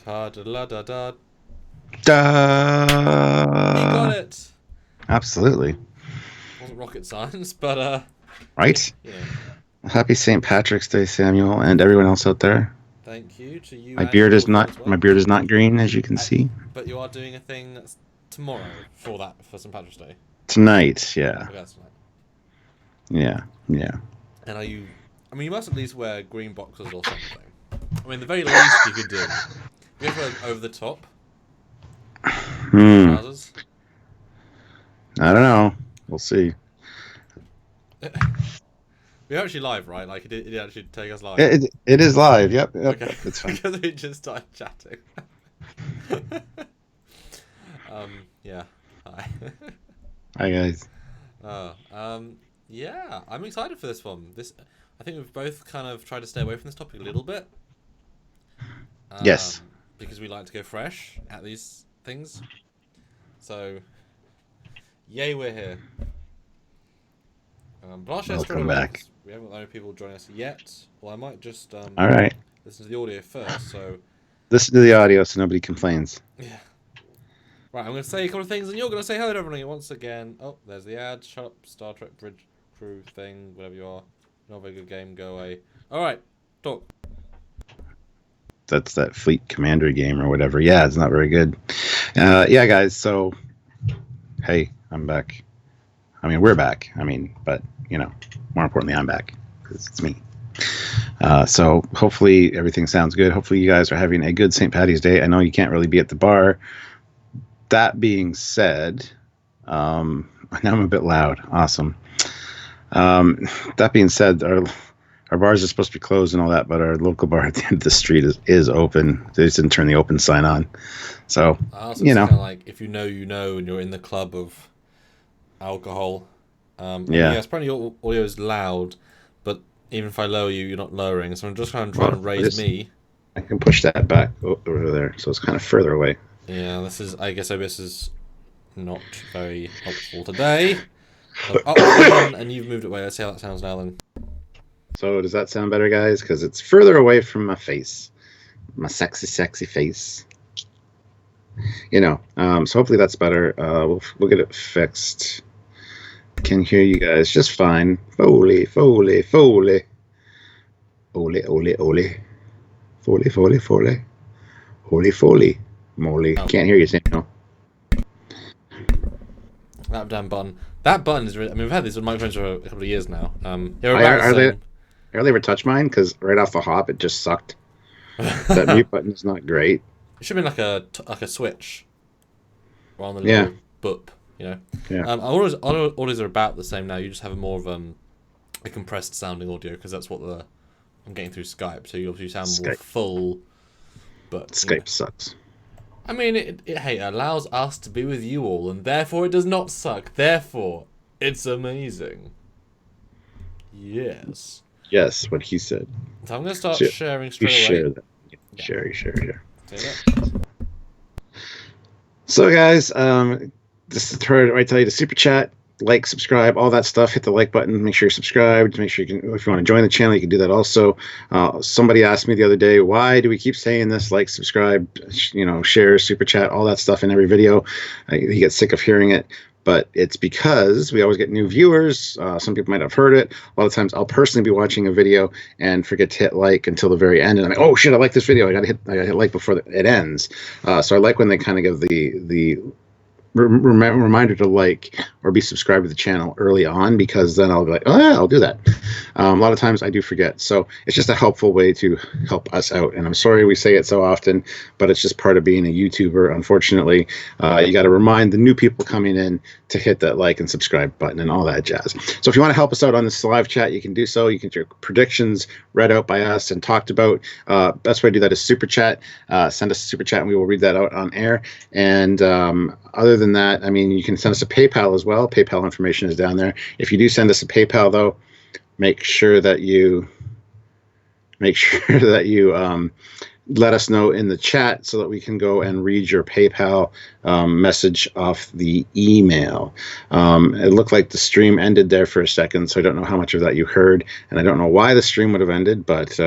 Ta da la da da. He got Duh. it. Absolutely. Wasn't rocket science, but Right? you know. Happy St. Patrick's Day, Samuel, and everyone else out there. Thank you to you My and your beard is children not as my well. beard is not green, as you can see. But you are doing a thing that's tomorrow for St. Patrick's Day. Tonight, yeah. Okay, that's tonight. Yeah. Yeah. And are you? I mean, you must at least wear green boxers or something. I mean, the very least you could do. You have to wear over the top trousers. I don't know. We'll see. We're actually live, right? Like, it did actually take us live. It is live. Yep. Okay. It's fine. Because we just started chatting. Yeah. Hi. Hi, guys. Yeah, I'm excited for this one. I think we've both kind of tried to stay away from this topic a little bit. Yes. Because we like to go fresh at these things. So, yay, we're here. But I'll share straight Welcome away, back. 'cause we haven't got any people joining us yet. Well, I might just All right. listen to the audio first. So, Listen to the audio so nobody complains. yeah. Right, I'm going to say a couple of things, and you're going to say hello to everybody once again. Oh, there's the ad. Shut up, Star Trek Bridge Crew thing, whatever you are. Not a very good game. Go away. All right, talk. That's that Fleet Commander game or whatever. Yeah, it's not very good. Yeah, guys. So, hey, I'm back. I mean, we're back. I mean, but more importantly, I'm back because it's me. So hopefully everything sounds good. Hopefully you guys are having a good St. Paddy's Day. I know you can't really be at the bar. That being said, now I'm a bit loud. Awesome. That being said, our bars are supposed to be closed and all that, but our local bar at the end of the street is open. They just didn't turn the open sign on. So, It's kind of like if you know, and you're in the club of alcohol. Yeah. Yes, apparently your audio is loud, but even if I lower you, you're not lowering. So I'm just kind of trying to raise me. I can push that back over there, so it's kind of further away. Yeah, I guess OBS is not very helpful today. So up one, and you've moved it away. Let's see how that sounds now then. So does that sound better, guys? Because it's further away from my face, my sexy, sexy face. So hopefully that's better. We'll get it fixed. Can hear you guys just fine. Foley, Foley, Foley. Ole, ole, ole. Foley, Foley, Foley. Holy, Foley. Moly. Oh. Can't hear you, Samuel. That damn button. That button is really... I mean, we've had these microphones for a couple of years now. Are they ever touch mine? Because right off the hop, it just sucked. That mute button is not great. It should be like a switch. Rather than a little boop, Yeah. Our audios are about the same now. You just have more of a compressed sounding audio because that's what I'm getting through Skype. So you obviously sound more full. But Skype sucks. I mean, it allows us to be with you all, and therefore it does not suck. Therefore, it's amazing. Yes. Yes, what he said. So I'm going to start sharing straight away. Share that. Yeah. Share. Say that. So, guys, this is where I tell you to super chat, like, subscribe, all that stuff. Hit the like button. Make sure you're subscribed. Make sure you can, if you want to join the channel, you can do that also. Somebody asked me the other day, why do we keep saying this? Like, subscribe, share, super chat, all that stuff in every video. You get sick of hearing it. But it's because we always get new viewers. Some people might have heard it. A lot of times I'll personally be watching a video and forget to hit like until the very end. And I'm like, oh, shit, I like this video. I got to hit like before it ends. So I like when they kind of give the reminder to like or be subscribed to the channel early on, because then I'll be like, oh yeah, I'll do that. A lot of times I do forget, so it's just a helpful way to help us out. And I'm sorry we say it so often, but it's just part of being a YouTuber. Unfortunately, you got to remind the new people coming in to hit that like and subscribe button and all that jazz. So if you want to help us out on this live chat, you can do so. You can get your predictions read out by us and talked about. Best way to do that is super chat. Send us a super chat and we will read that out on air. And other than that, I mean, you can send us a PayPal as well. PayPal information is down there. If you do send us a PayPal, though, make sure that you let us know in the chat so that we can go and read your PayPal message off the email. It looked like the stream ended there for a second, so I don't know how much of that you heard, and I don't know why the stream would have ended, but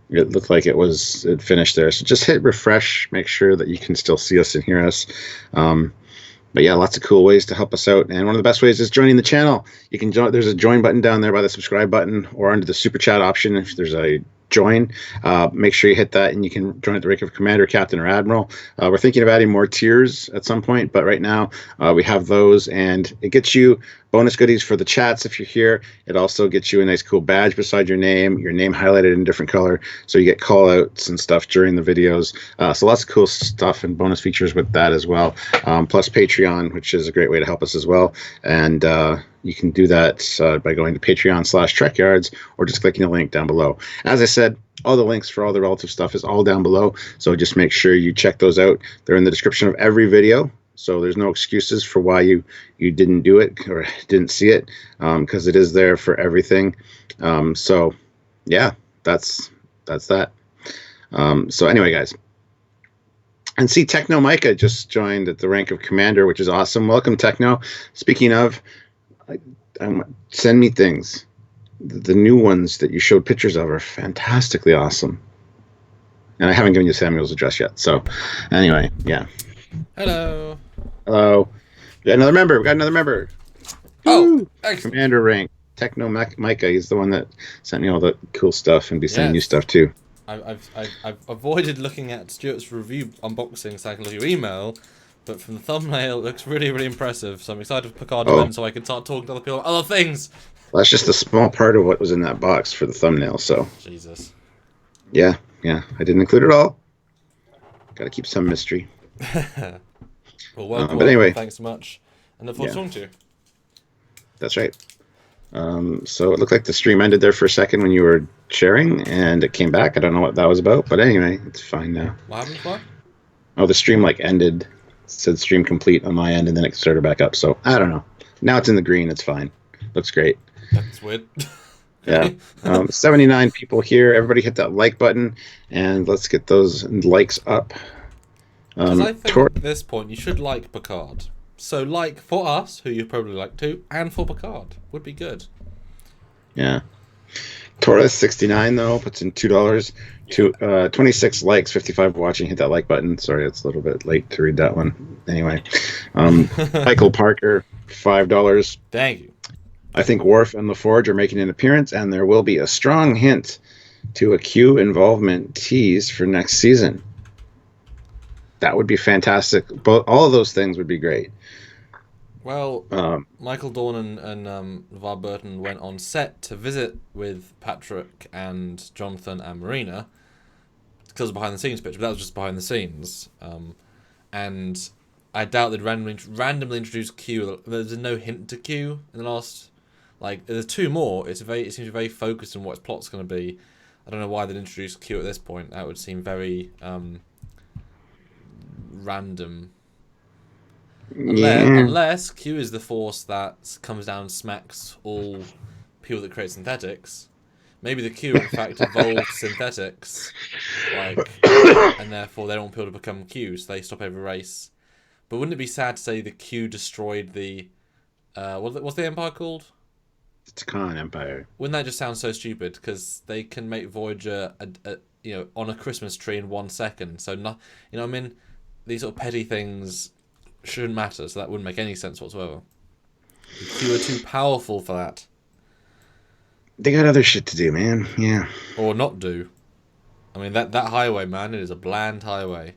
It looked like it finished there. So just hit refresh. Make sure that you can still see us and hear us. But yeah, lots of cool ways to help us out. And one of the best ways is joining the channel. You can join. There's a join button down there by the subscribe button, or under the super chat option. If there's a join, make sure you hit that, and you can join at the rank of commander, captain, or admiral. We're thinking of adding more tiers at some point, but right now we have those, and it gets you bonus goodies for the chats if you're here. It also gets you a nice cool badge beside your name highlighted in a different color, so you get call outs and stuff during the videos. So lots of cool stuff and bonus features with that as well. Plus Patreon, which is a great way to help us as well. And you can do that by going to Patreon/Trekyards, or just clicking the link down below. As I said, all the links for all the relative stuff is all down below, so just make sure you check those out. They're in the description of every video, so there's no excuses for why you didn't do it or didn't see it, because it is there for everything. So yeah, that's that. So anyway, guys. And see, Techno Micah just joined at the rank of commander, which is awesome. Welcome, Techno. Speaking of, send me things. The new ones that you showed pictures of are fantastically awesome. And I haven't given you Samuel's address yet. So anyway, yeah. Hello. Hello. We got another member. Oh, excellent. Commander rank. Techno Micah. He's the one that sent me all the cool stuff and be sending you stuff too. I've avoided looking at Stuart's review unboxing so I can look at your email, but from the thumbnail it looks really, really impressive. So I'm excited for Picard to win so I can start talking to other people about other things. Well, that's just a small part of what was in that box for the thumbnail. So Jesus. Yeah, I didn't include it all. Got to keep some mystery. Well, welcome. But anyway, thanks so much, and look forward to talking to you. That's right. So it looked like the stream ended there for a second when you were sharing, and it came back. I don't know what that was about, but anyway, it's fine now. What happened? What? Oh, the stream ended. It said stream complete on my end, and then it started back up. So I don't know. Now it's in the green. It's fine. Looks great. That's weird. Yeah. 79 people here. Everybody hit that like button, and let's get those likes up. Because I think at this point you should like Picard. So like for us, who you probably like too, and for Picard would be good. Yeah. Torres 69 though puts in $2 to 26 likes, 55 watching. Hit that like button. Sorry, it's a little bit late to read that one. Anyway, Michael Parker $5. Thank you. I think Worf and LaForge are making an appearance, and there will be a strong hint to a Q involvement tease for next season. That would be fantastic. All of those things would be great. Well, Michael Dorn and LeVar Burton went on set to visit with Patrick and Jonathan and Marina because of behind the scenes picture, but that was just behind the scenes. And I doubt they'd randomly introduce Q. There's no hint to Q in the last. Like, there's two more. It seems very focused on what its plot's going to be. I don't know why they'd introduce Q at this point. That would seem very random. Unless Q is the force that comes down and smacks all people that create synthetics. Maybe the Q, in fact, evolved synthetics. And therefore they don't want people to become Q, so they stop every race. But wouldn't it be sad to say the Q destroyed the... what's the Empire called? The Khan Empire. Wouldn't that just sound so stupid? Because they can make Voyager, on a Christmas tree in 1 second. So not, I mean, these sort of petty things shouldn't matter. So that wouldn't make any sense whatsoever. The Q are too powerful for that. They got other shit to do, man. Yeah. Or not do. I mean, that highway, man, it is a bland highway.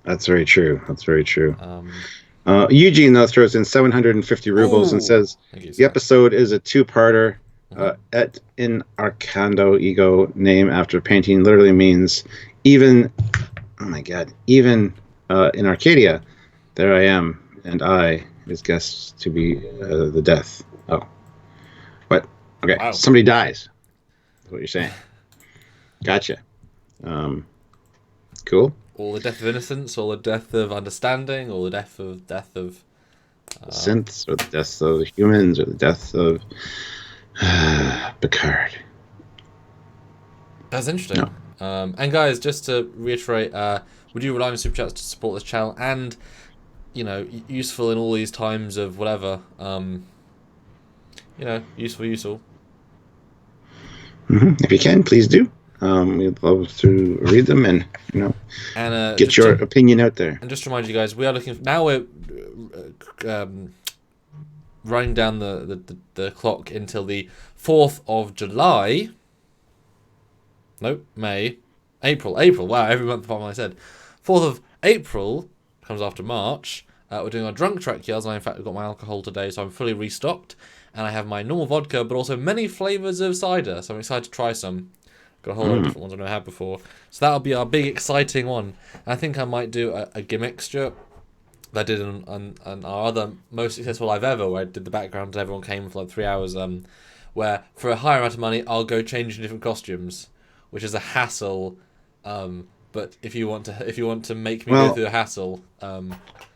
That's very true. Eugene, though, throws in 750 rubles and says, the episode is a two-parter. Et in Arcando ego, name after painting, literally means even, even in Arcadia, there I am, and I is guessed to be the death. Oh. What? Okay, wow. Somebody dies. That's what you're saying. Gotcha. Cool. Or the death of innocence, or the death of understanding, or the death of synths, or the death of humans, or the death of Picard. That's interesting. No. And guys, just to reiterate, we do rely on super chats to support this channel, and useful in all these times of whatever. Useful. If you can, please do. We'd love to read them and get your opinion out there. And just to remind you guys, we are looking now. We're running down the clock until the 4th of July. No, April. Wow, every month apart from what I said. 4th of April comes after March. We're doing our drunk Trekyards, and I in fact got my alcohol today, so I'm fully restocked. And I have my normal vodka, but also many flavours of cider, so I'm excited to try some. Got a whole lot of different ones I've never had before. So that'll be our big, exciting one. And I think I might do a gimmixture that I did on our other most successful live ever, where I did the background and everyone came for like 3 hours, where for a higher amount of money, I'll go change in different costumes, which is a hassle. But if you want to make me go through the hassle...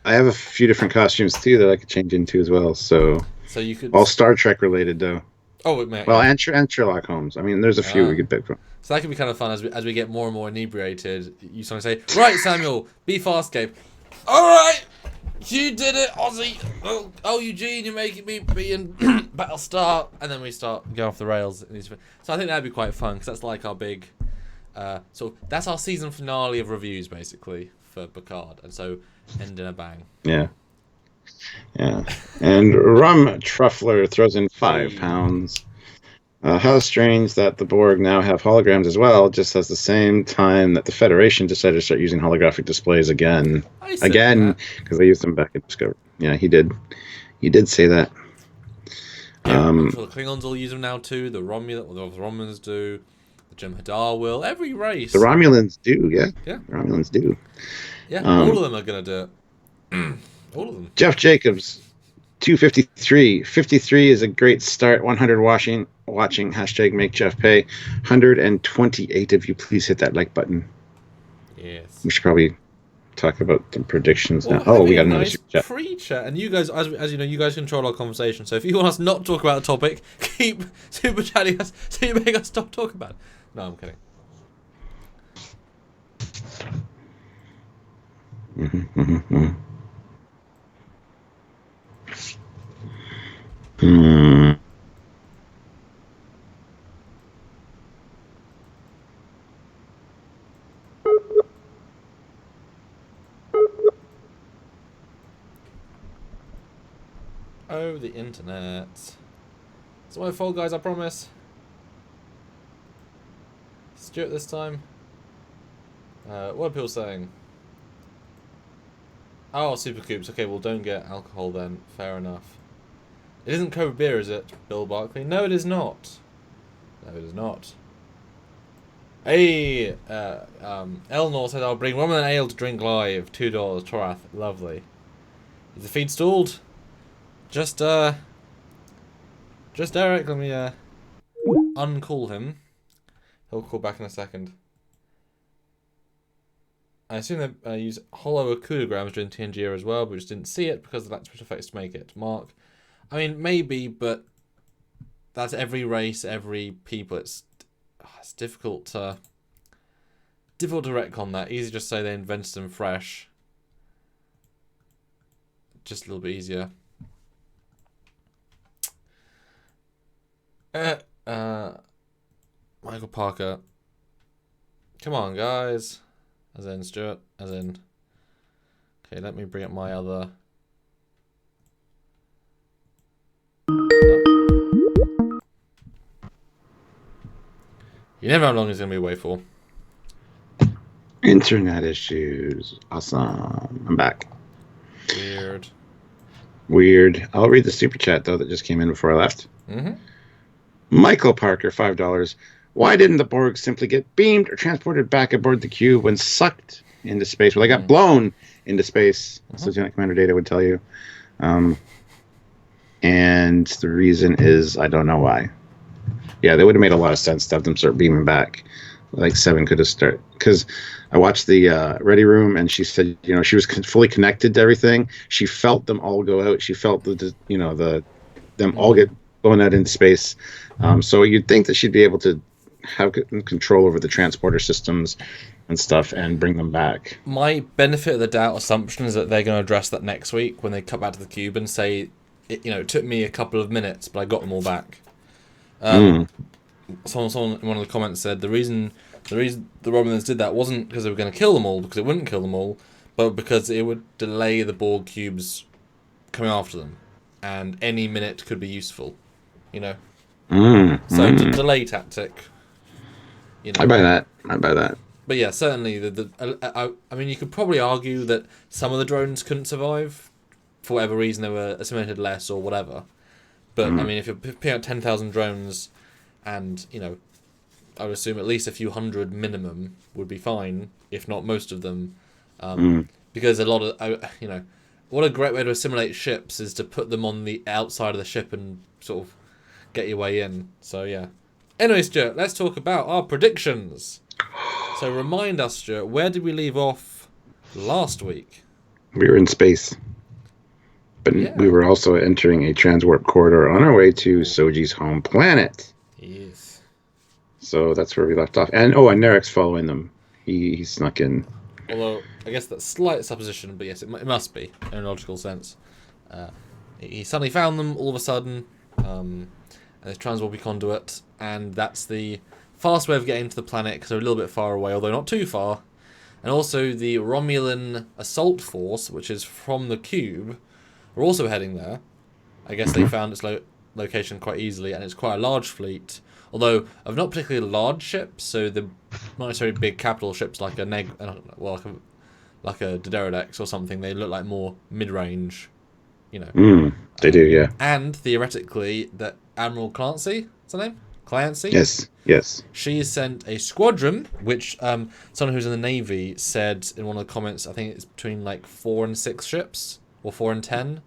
I have a few different costumes too that I could change into as well, so you could... All Star Trek related, though. Oh, man. Well, and Sherlock Holmes. I mean, there's a few we could pick from. So that could be kind of fun as we get more and more inebriated. You sort of say, right, Samuel, be Farscape. All right, you did it, Ozzy. Oh, Eugene, you're making me be in Battlestar. And then we start going off the rails. So I think that'd be quite fun, because that's like our big... so that's our season finale of reviews, basically, for Picard. And so end in a bang. Yeah. And Rum Truffler throws in £5. How strange that the Borg now have holograms as well, just as the same time that the Federation decided to start using holographic displays again, because they used them back in Discovery. Yeah, he did say that. Yeah, I'm sure the Klingons will use them now too. The Romulans do. The Jem'Hadar will. Every race. The Romulans do. Yeah. The Romulans do. Yeah. All of them are gonna do it. All of them. Jeff Jacobs, 253. 53 is a great start. 100 watching. Hashtag make Jeff pay. 128 of you, please hit that like button. Yes. We should probably talk about the predictions now. Oh, we got another super chat. Pre-chat, and you guys, as you know, you guys control our conversation. So if you want us not to talk about a topic, keep super chatting us so you make us stop talking about it. No, I'm kidding. Oh, the internet. It's my fault, guys, I promise. Stuart this time. What are people saying? Oh, super coops. Okay, well, don't get alcohol then. Fair enough. It isn't cold beer, is it, Bill Barkley? No, it is not. No, it is not. Hey, Elnor said I'll bring rum and ale to drink live. $2. Torath, lovely. Is the feed stalled? Just Eric, let me uncall him. He'll call back in a second. I assume they use hollow acudograms during TNG era as well, but we just didn't see it because of the special effects to make it. Mark, I mean maybe, but that's every race, every people. It's difficult to retcon that. Easy to just say they invented them fresh. Just a little bit easier. Michael Parker. Come on, guys. As in Stuart. As in. Okay, let me bring up my other. Oh. You never know how long he's going to be away for. Internet issues. Awesome. I'm back. Weird. I'll read the super chat, though, that just came in before I left. Michael Parker, $5. Why didn't the Borg simply get beamed or transported back aboard the cube when sucked into space? Well, they got blown into space, as Lieutenant Commander Data would tell you. And the reason is, I don't know why. Yeah, they would have made a lot of sense to have them start beaming back. Like Seven could have started. Because I watched the Ready Room, and she said, she was fully connected to everything. She felt them all go out. She felt them all get blown out into space. So you'd think that she'd be able to have control over the transporter systems and stuff and bring them back. My benefit of the doubt assumption is that they're going to address that next week when they cut back to the cube and say, it took me a couple of minutes, but I got them all back. Someone in one of the comments said the reason the reason the Romulans did that wasn't because they were going to kill them all, because it wouldn't kill them all, but because it would delay the Borg cubes coming after them, and any minute could be useful, you know. So it's a delay tactic. You know. I buy that. But yeah, certainly I mean, you could probably argue that some of the drones couldn't survive for whatever reason. They were assimilated less or whatever. But I mean, if you're picking out 10,000 drones, and you know, I would assume at least a few hundred minimum would be fine, if not most of them, because a lot of you know, what a great way to assimilate ships is to put them on the outside of the ship and sort of get your way in. So yeah. Anyway, Stuart, let's talk about our predictions. So remind us, Stuart, where did we leave off last week? We were in space. But we were also entering a transwarp corridor on our way to Soji's home planet. Yes. So that's where we left off. And Nerek's following them. He snuck in. Although, I guess that's slight supposition, but yes, it must be, in a logical sense. He suddenly found them all of a sudden, and his transwarpy conduit, and that's the fast way of getting to the planet, because they're a little bit far away, although not too far. And also the Romulan assault force, which is from the cube, are also heading there. I guess they found its location quite easily, and it's quite a large fleet, although of not particularly large ships, so they're not necessarily big capital ships like a like a Diderodex or something. They look like more mid-range, you know. They do, yeah. And theoretically, that Admiral Clancy, is her name? Clancy? Yes. She sent a squadron, which someone who's in the Navy said in one of the comments, I think it's between like 4 and 6 ships, or 4 and 10.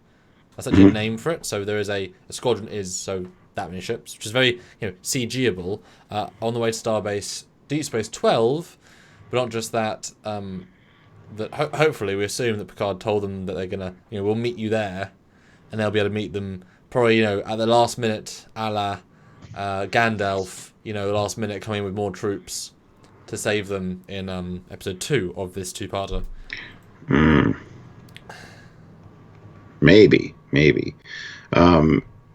That's actually a name for it. So there is a squadron is so that many ships, which is very, you know, CGable, on the way to Starbase Deep Space 12. But not just that. That hopefully we assume that Picard told them that they're gonna, you know, we'll meet you there, and they'll be able to meet them probably, you know, at the last minute, a la Gandalf, you know, the last minute coming with more troops to save them in episode 2 of this two-parter. Maybe.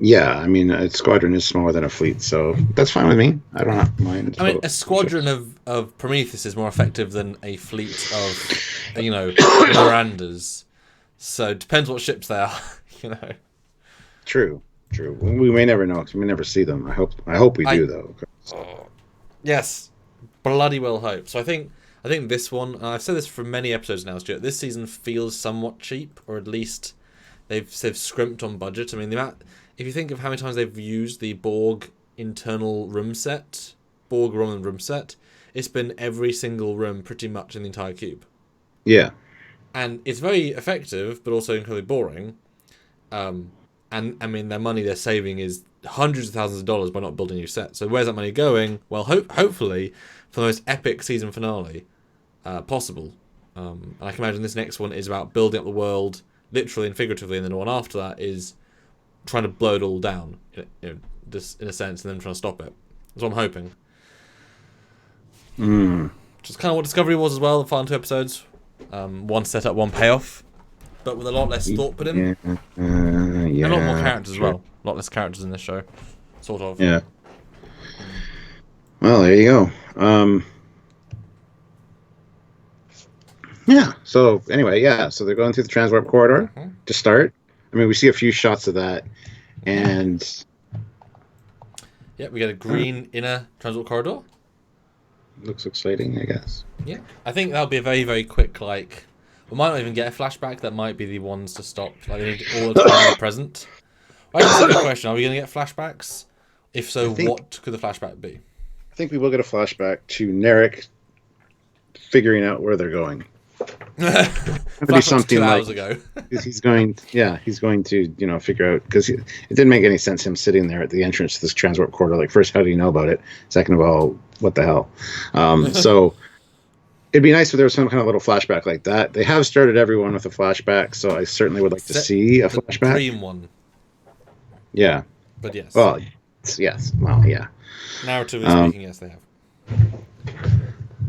Yeah, I mean, a squadron is smaller than a fleet, so that's fine with me. I don't mind. I mean, a squadron of Prometheus is more effective than a fleet of, you know, Mirandas. So it depends what ships they are, you know. True. We may never know, because we may never see them. I hope we do, though. Yes, bloody well hope. So I think this one, and I've said this for many episodes now, Stuart, this season feels somewhat cheap, or at least they've scrimped on budget. I mean, the amount, if you think of how many times they've used the Borg internal room set, Borg Romulan room set, it's been every single room pretty much in the entire cube. Yeah. And it's very effective, but also incredibly boring. And I mean, their money they're saving is hundreds of thousands of dollars by not building a new set. So where's that money going? Well, hopefully for the most epic season finale possible. And I can imagine this next one is about building up the world, literally and figuratively, and then the one after that is trying to blow it all down, you know, just in a sense, and then trying to stop it. That's what I'm hoping. Which is kind of what Discovery was as well, the final 2 episodes. One setup, one payoff, but with a lot less thought put in. And a lot more characters as well. A lot less characters in this show, sort of. Yeah. Well, there you go. Yeah. So anyway, so they're going through the transwarp corridor to start. I mean, we see a few shots of that, and yeah, we get a green inner transwarp corridor. Looks exciting, I guess. Yeah, I think that'll be a very, very quick, like, we might not even get a flashback. That might be the ones to stop. Like, they need all the time in the present. Well, that's a good question. Are we going to get flashbacks? If so, what could the flashback be? I think we will get a flashback to Narek figuring out where they're going. It'll be something 2 like hours ago. he's going to, you know, figure out, because it didn't make any sense him sitting there at the entrance to this transwarp corridor. Like, first, how do you know about it? Second of all, what the hell? So it'd be nice if there was some kind of little flashback like that. They have started everyone with a flashback, so I certainly would like to see a flashback. Dream one. Yeah. But yes. Well, yes. Well, yeah. Narratively speaking, yes, they have.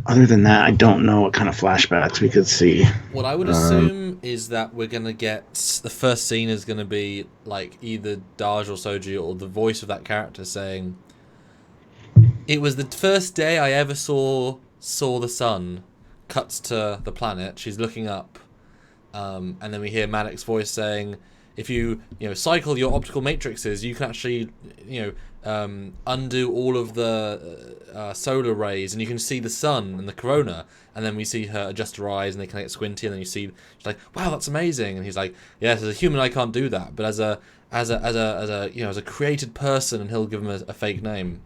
Other than that, I don't know what kind of flashbacks we could see. What I would assume is that we're going to get... The first scene is going to be, like, either Daj or Soji or the voice of that character saying... It was the first day I ever saw the sun. Cuts to the planet. She's looking up, and then we hear Maddox's voice saying, "If you cycle your optical matrices, you can actually undo all of the solar rays, and you can see the sun and the corona." And then we see her adjust her eyes, and they kind of get squinty, and then you see she's like, "Wow, that's amazing!" And he's like, "Yes, as a human, I can't do that, but as a created person," and he'll give him a fake name.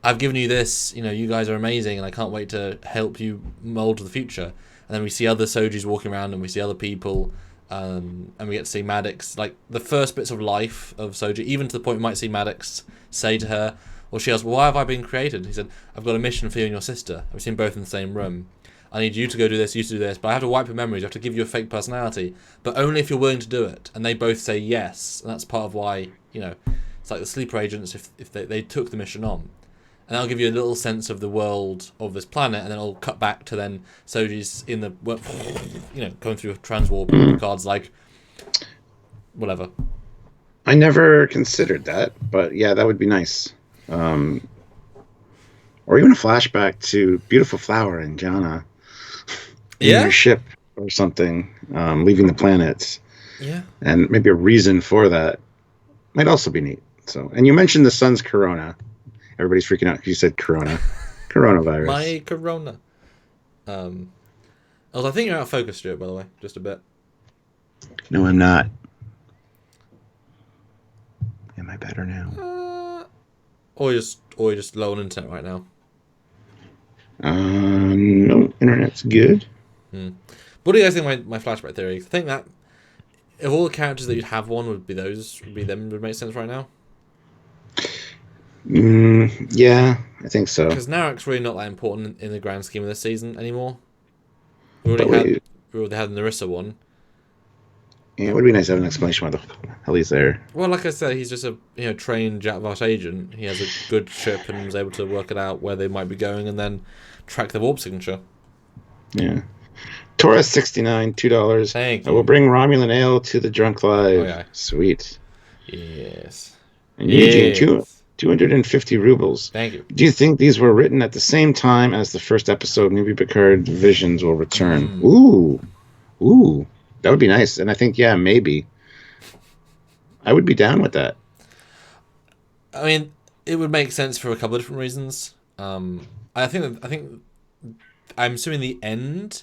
I've given you this. You guys are amazing, and I can't wait to help you mold to the future. And then we see other Sojis walking around, and we see other people. And we get to see Maddox, like the first bits of life of Soji, even to the point we might see Maddox say to her, or she asks, "Well, why have I been created?" And he said, "I've got a mission for you and your sister. I've seen both in the same room. I need you to go do this, you to do this, but I have to wipe your memories. I have to give you a fake personality, but only if you're willing to do it." And they both say yes, and that's part of why, it's like the sleeper agents if they took the mission on. And that'll give you a little sense of the world of this planet, and then it'll cut back to then Soji's in the, going through a transwarp, and Picard's like, whatever. I never considered that, but yeah, that would be nice. Or even a flashback to Beautiful Flower and Jana in their ship or something, leaving the planet. Yeah. And maybe a reason for that might also be neat. So, and you mentioned the sun's corona. Everybody's freaking out because you said corona. Coronavirus. My corona. I think you're out of focus, Stuart, by the way. Just a bit. No, I'm not. Am I better now? Or you're just low on internet right now. No, internet's good. What do you guys think my flashback theory? I think that of all the characters that you'd have one would be them would make sense right now. Yeah, I think so. Because Narek's really not that important in the grand scheme of this season anymore. We already had the Narissa one. Yeah, it would be nice to have an explanation why the hell he's there. Well, like I said, he's just a trained Jack Voss agent. He has a good ship and is able to work it out where they might be going and then track the warp signature. Yeah. Taurus 69, $2. Thank I you. will bring Romulan ale to the drunk live. Oh, yeah. Sweet. Yes. And Eugene, 250 rubles. Thank you. Do you think these were written at the same time as the first episode, Maybe Picard Visions will return? Ooh. That would be nice. And I think, yeah, maybe. I would be down with that. I mean, it would make sense for a couple of different reasons. I think I'm assuming the end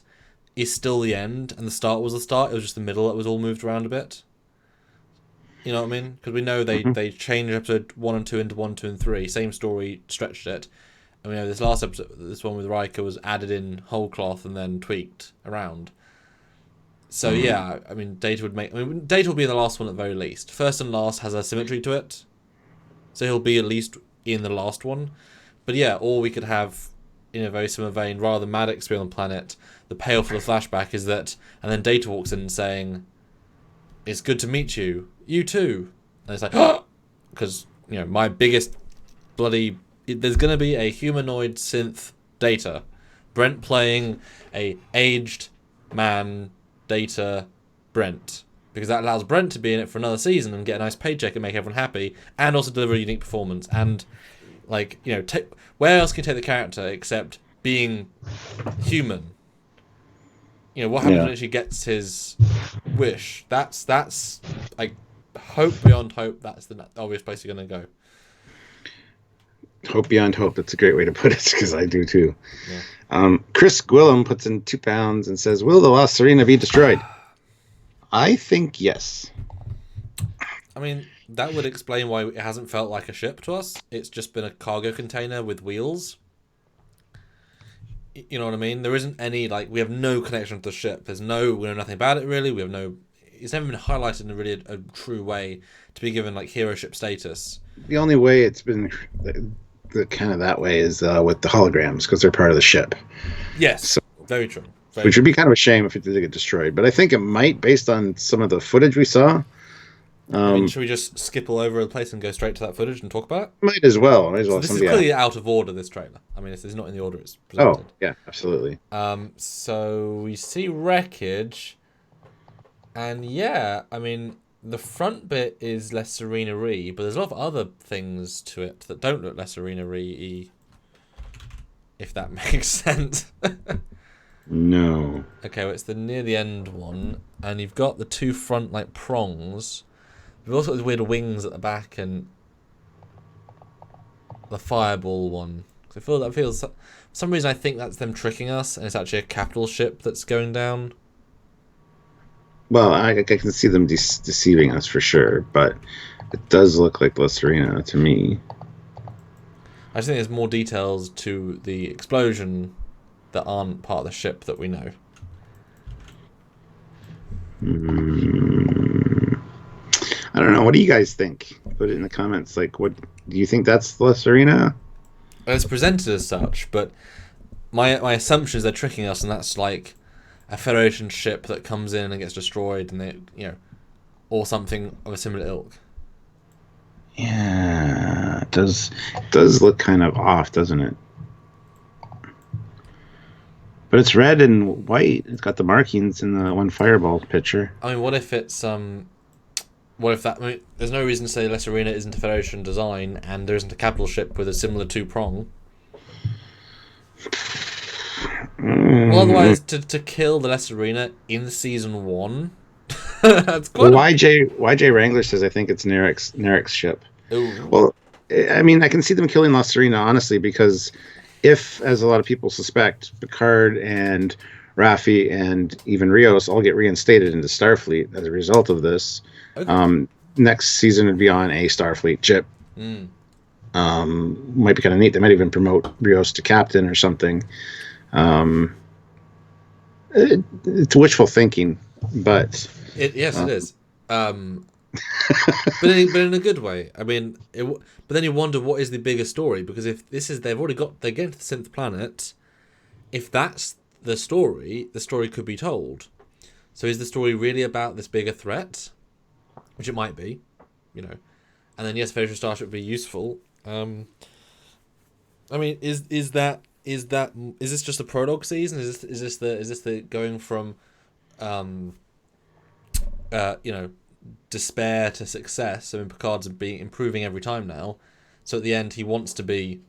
is still the end, and the start was the start. It was just the middle that was all moved around a bit. You know what I mean? Because we know they changed episode 1 and 2 into 1, 2, and 3. Same story, stretched it. And we know this last episode, this one with Riker, was added in whole cloth and then tweaked around. So yeah, I mean, Data will be in the last one at the very least. First and last has a symmetry to it, so he'll be at least in the last one. But yeah, or we could have, in a very similar vein, rather than Maddox being on the planet, the payoff for the flashback is that, and then Data walks in saying, "It's good to meet you. You too." And it's like, oh! Because, my biggest bloody... There's going to be a humanoid synth Data. Brent playing a aged man Data Brent. Because that allows Brent to be in it for another season and get a nice paycheck and make everyone happy, and also deliver a unique performance. And, where else can you take the character except being human? What happens when he gets his wish? That's like hope beyond hope. That's the obvious place you're going to go. Hope beyond hope. That's a great way to put it, because I do too. Yeah. Chris Gwillem puts in £2 and says, "Will the Lost Serena be destroyed?" I think yes. I mean, that would explain why it hasn't felt like a ship to us. It's just been a cargo container with wheels. You know what I mean? There isn't any, we have no connection to the ship. We know nothing about it, really. It's never been highlighted in a true way to be given, hero ship status. The only way it's been the kind of that way is with the holograms, because they're part of the ship. Yes, so, very true. Which would be kind of a shame if it did get destroyed. But I think it might, based on some of the footage we saw. Should we just skip all over the place and go straight to that footage and talk about it? Might as well. So this is clearly out of order, this trailer. I mean, this is not in the order it's presented. Oh, yeah, absolutely. So we see wreckage. And yeah, I mean, the front bit is less Serena-y, but there's a lot of other things to it that don't look less Serena-y. if that makes sense. No. Okay, well, it's near the end one, and you've got the two front like prongs. We've also got these weird wings at the back and the fireball one. I feel that feels. For some reason, I think that's them tricking us, and it's actually a capital ship that's going down. Well, I can see them deceiving us for sure, but it does look like La Serena to me. I just think there's more details to the explosion that aren't part of the ship that we know. I don't know. What do you guys think? Put it in the comments. Like, what do you think that's La Serena? It's presented as such, but my assumption is they're tricking us, and that's like a Federation ship that comes in and gets destroyed, and they, or something of a similar ilk. Yeah, it does look kind of off, doesn't it? But it's red and white. It's got the markings in the one fireball picture. I mean, what if it's what if that? I mean, there's no reason to say La Serena isn't a Federation design, and there isn't a capital ship with a similar two prong. Well, otherwise, to kill the La Serena in season 1, that's quite. Well, YJ Wrangler says I think it's Nerek's ship. Ooh. Well, I mean, I can see them killing La Serena honestly, because if, as a lot of people suspect, Picard and Raffi and even Rios all get reinstated into Starfleet as a result of this, okay. Next season would be on a Starfleet ship. Might be kind of neat. They might even promote Rios to captain or something. It's wishful thinking, but it is. But in a good way. I mean, but then you wonder what is the bigger story, because if this is they're getting to the synth planet. If that's the story could be told. So is the story really about this bigger threat, which it might be, and then yes, Federation Starship would be useful. I mean, is this just a prologue season? Is this the going from, despair to success? I mean, Picard's improving every time now, so at the end he wants to be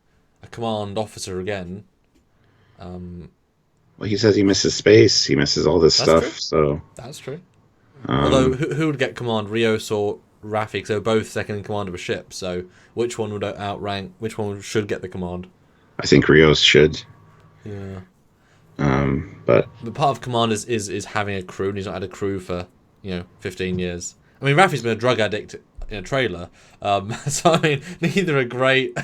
a command officer again. Well, he says he misses space. He misses all this stuff. True. So that's true. Although who would get command, Rios or Raffi? Because they were both second in command of a ship. So which one would outrank? Which one should get the command? I think Rios should. Yeah. But part of command is having a crew, and he's not had a crew for 15 years. I mean, Raffi's been a drug addict in a trailer, so I mean, neither are great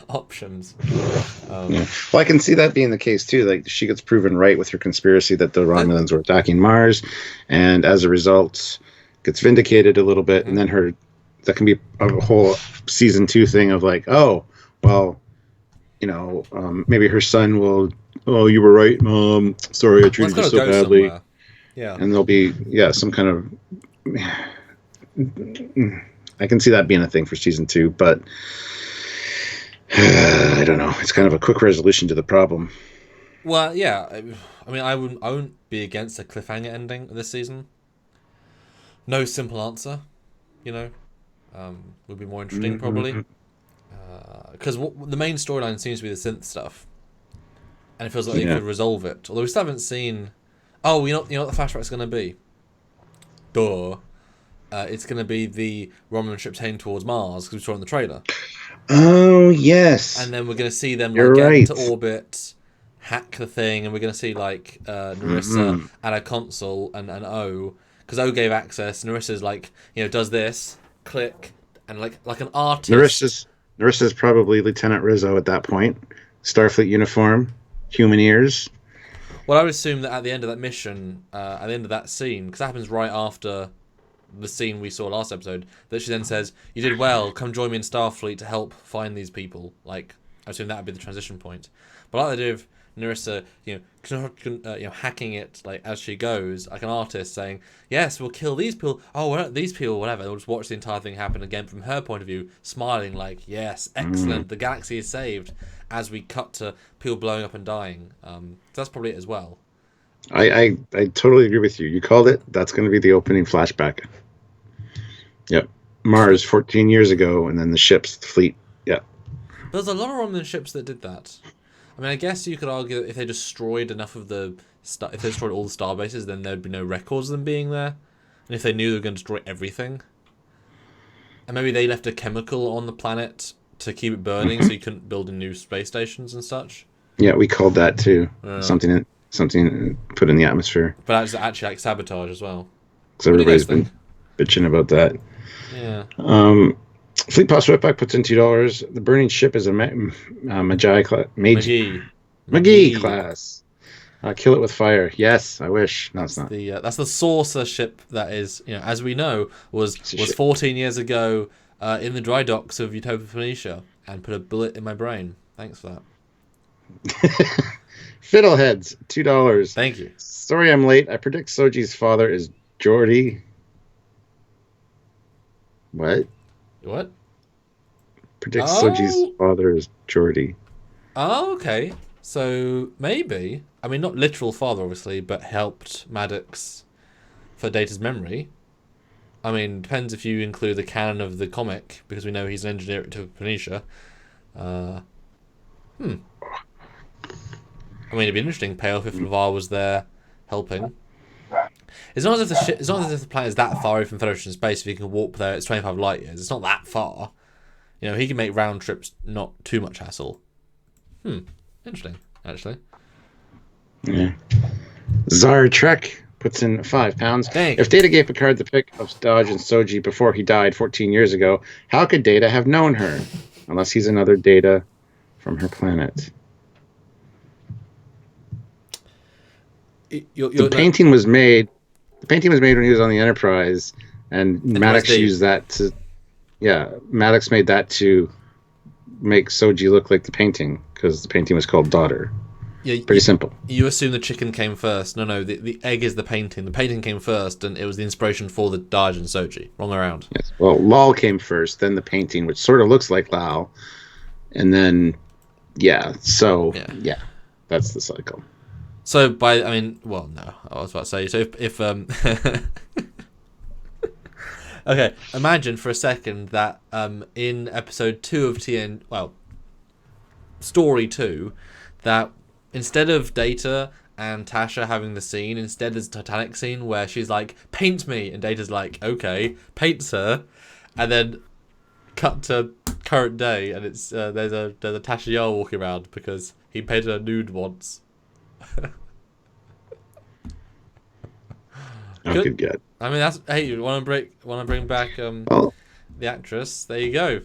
options. Yeah. Well, I can see that being the case too. Like, she gets proven right with her conspiracy that the Romulans were attacking Mars, and as a result, gets vindicated a little bit, and then that can be a whole season 2 thing of like, oh, well, maybe her son will. Oh, you were right, Mom. Sorry, I treated you so badly. Somewhere. Yeah, and there'll be some kind of. I can see that being a thing for season 2, but I don't know. It's kind of a quick resolution to the problem. Well, yeah. I mean, I wouldn't be against a cliffhanger ending of this season. No simple answer, would be more interesting probably. Because the main storyline seems to be the synth stuff, and it feels like they could resolve it. Although we still haven't seen. Oh, you know what the flashback's going to be? Duh. It's going to be the Romulan ships heading towards Mars, because we saw it in the trailer. Oh, yes. And then we're going to see them get into orbit, hack the thing, and we're going to see Narissa at a console and O, because O gave access. Narissa's does this, click, and like an artist. Narissa's probably Lieutenant Rizzo at that point. Starfleet uniform, human ears. Well, I would assume that at the end of that mission, at the end of that scene, because that happens right after the scene we saw last episode, that she then says, "You did well. Come join me in Starfleet to help find these people." I assume that would be the transition point. But I like the idea of Narissa, hacking it as she goes, like an artist saying, "Yes, we'll kill these people. Oh, well, these people, whatever." They'll just watch the entire thing happen again from her point of view, smiling like, "Yes, excellent. The galaxy is saved." As we cut to people blowing up and dying, that's probably it as well. I totally agree with you. You called it. That's going to be the opening flashback. Yep. Mars 14 years ago, and then the ships, the fleet. Yeah. There's a lot of Romulan ships that did that. I mean, I guess you could argue that if they destroyed enough of if they destroyed all the star bases, then there'd be no records of them being there. And if they knew they were going to destroy everything, and maybe they left a chemical on the planet to keep it burning, so you couldn't build new space stations and such. Yeah, we called that too. Something put in the atmosphere. But that's actually like sabotage as well. So everybody's been bitching about that. Yeah. Fleet Pass Wetback puts in $2. The burning ship is a McGee class. Kill it with fire. Yes, I wish. No, it's not. That's the saucer ship that is, as we know, was 14 years ago in the dry docks of Utopia Phoenicia and put a bullet in my brain. Thanks for that. Fiddleheads, $2. Thank you. Sorry I'm late. I predict Soji's father is Geordi. What? Predicts Soji's father is Geordi. Oh, okay. So maybe, I mean, not literal father, obviously, but helped Maddox for Data's memory. I mean, depends if you include the canon of the comic, because we know he's an engineer at Phoenicia. I mean, it'd be an interesting payoff if LeVar was there helping. It's not as if the planet is that far away from Federation space. If he can warp there, it's 25 light years. It's not that far. He can make round trips, not too much hassle. Interesting, actually. Yeah. Zar Trek puts in £5. Dang. If Data gave Picard the pick of Dodge and Soji before he died 14 years ago, how could Data have known her? Unless he's another Data from her planet. The painting was made when he was on the Enterprise, and Maddox used that to... Yeah, Maddox made that to make Soji look like the painting, because the painting was called Daughter. Yeah, pretty simple. You assume the chicken came first. No, the egg is the painting. The painting came first, and it was the inspiration for the Dodge and Soji. Wrong around. Yes. Well, Lal came first, then the painting, which sort of looks like Lal, and then, yeah, that's the cycle. So no, I was about to say, so if okay, imagine for a second that in episode 2 of story 2, that instead of Data and Tasha having the scene, instead there's a Titanic scene where she's like, paint me, and Data's like, okay, paints her, and then cut to current day, and it's there's a Tasha Yar walking around because he painted her nude once. Good get. I mean, hey, you want to bring back the actress? There you go.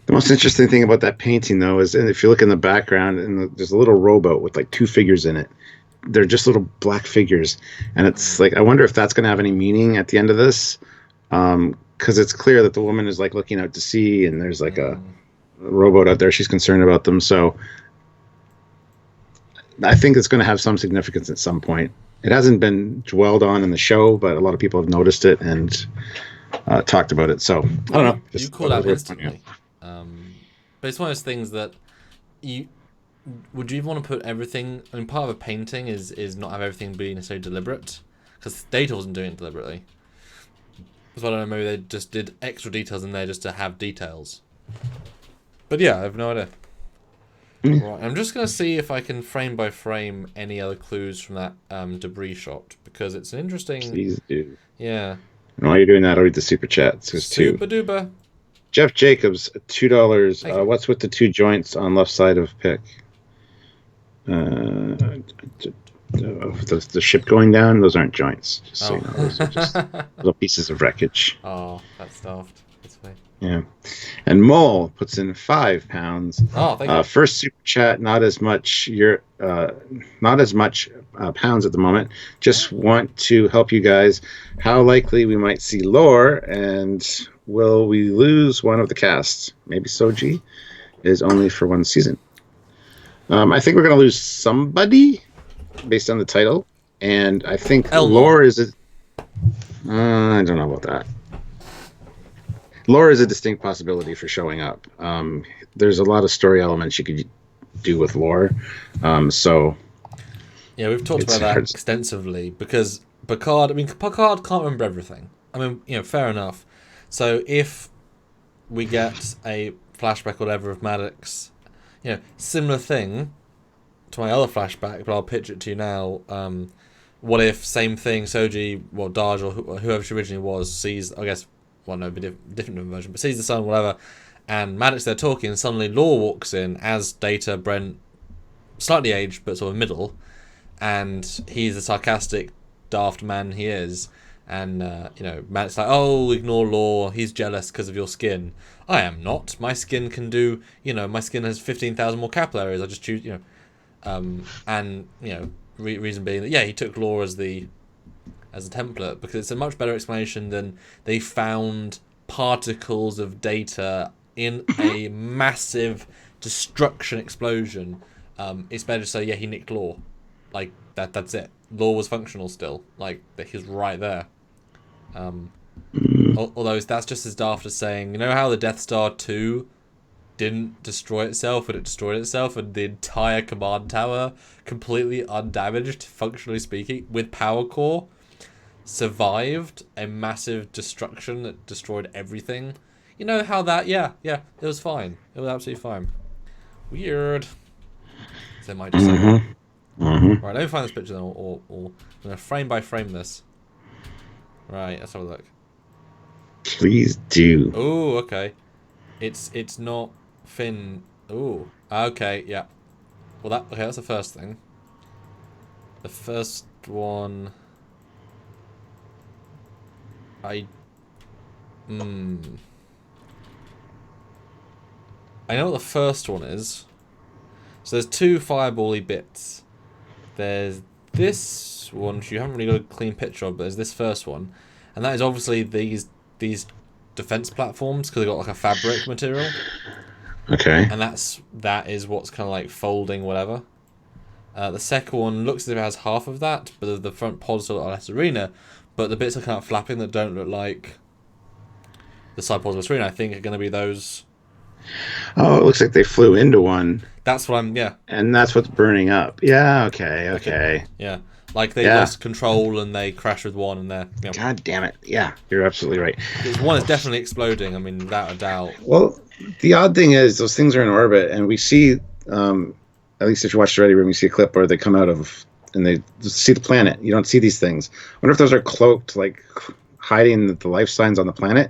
The most interesting thing about that painting, though, is, and if you look in the background, and there's a little rowboat with like 2 figures in it. They're just little black figures, and it's like, I wonder if that's going to have any meaning at the end of this, because it's clear that the woman is like looking out to sea, and there's like a rowboat out there. She's concerned about them, so I think it's going to have some significance at some point. It hasn't been dwelled on in the show, but a lot of people have noticed it and talked about it. So I don't know. You call that instantly. But it's one of those things that would you even want to put everything? I mean, part of a painting is not have everything be necessarily deliberate, because Data wasn't doing it deliberately. So I don't know. Maybe they just did extra details in there just to have details. But yeah, I have no idea. Right, I'm just going to see if I can frame by frame any other clues from that debris shot, because it's an interesting... Please do. Yeah. And while you're doing that, I'll read the super chats. Super duper. Jeff Jacobs, $2. What's with the 2 joints on left side of pick? The ship going down? Those aren't joints. Just so you know, those are just little pieces of wreckage. Oh, that's daft. That's fine. Yeah. And Mole puts in £5. Oh, thank you. First super chat, not as much pounds at the moment. Just want to help you guys. How likely we might see Lore, and will we lose one of the cast? Maybe Soji is only for 1 season. I think we're going to lose somebody based on the title, and I think Lore is I don't know about that. Lore is a distinct possibility for showing up. There's a lot of story elements you could do with Lore. So yeah, we've talked about that extensively, because Picard can't remember everything. I mean, fair enough. So if we get a flashback or whatever of Maddox, similar thing to my other flashback, but I'll pitch it to you now. What if same thing, Soji, Daj, or whoever she originally was, sees, I guess, different version, but sees the sun, whatever, and Maddox there talking, and suddenly Law walks in as Data, Brent, slightly aged, but sort of middle, and he's the sarcastic, daft man he is, and, Maddox's like, oh, ignore Law, he's jealous because of your skin. I am not. My skin can do, my skin has 15,000 more capillaries, I just choose, reason being that, he took Law as a template, because it's a much better explanation than they found particles of Data in a massive destruction explosion. It's better to say, he nicked Law. Like, that's it. Law was functional still. Like, he was right there. Although that's just as daft as saying, how the Death Star 2 didn't destroy itself, but it destroyed itself, and the entire command tower, completely undamaged, functionally speaking, with power core, survived a massive destruction that destroyed everything. How that, it was fine. It was absolutely fine. Weird. So might just say. Right, let me find this picture then, or I'm going to frame by frame this. Right, let's have a look. Please do. Oh, okay. It's not Finn. Oh, okay, yeah. Well, that's the first thing. The first one. I know what the first one is. So there's two fireball-y bits. There's this one, which you haven't really got a clean picture of, but there's this first one. And that is obviously these defense platforms, because they've got like a fabric material. Okay. And that is what's kind of like folding whatever. The second one looks as if it has half of that, but the front pod's still got less arena. But the bits are kind of flapping that don't look like the side pods of the arena, I think, are going to be those. Oh, it looks like they flew into one. That's what And that's what's burning up. Yeah, okay. Yeah. Like they lost control and they crashed with one and they're... God damn it. Yeah, you're absolutely right. Because one is definitely exploding, I mean, without a doubt. Well, the odd thing is those things are in orbit, and we see, at least if you watch the Ready Room, you see a clip where they come out of, and they see the planet. You don't see these things. I wonder if those are cloaked, like hiding the life signs on the planet.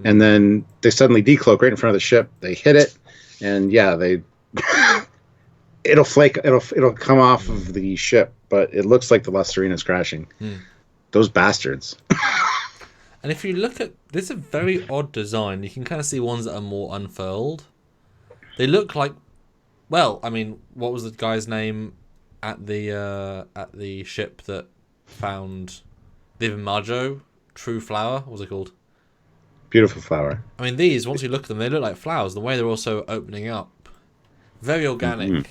And then they suddenly decloak right in front of the ship. They hit it, and they it'll flake. It'll come off of the ship, but it looks like the La Serena's crashing. Those bastards. And if you look at this, is a very odd design. You can kind of see ones that are more unfurled. They look like, well, I mean, what was the guy's name at the ship that found the Imago True Flower? What was it called? Beautiful flower. I mean, these, once you look at them, they look like flowers. The way they're also opening up. Very organic.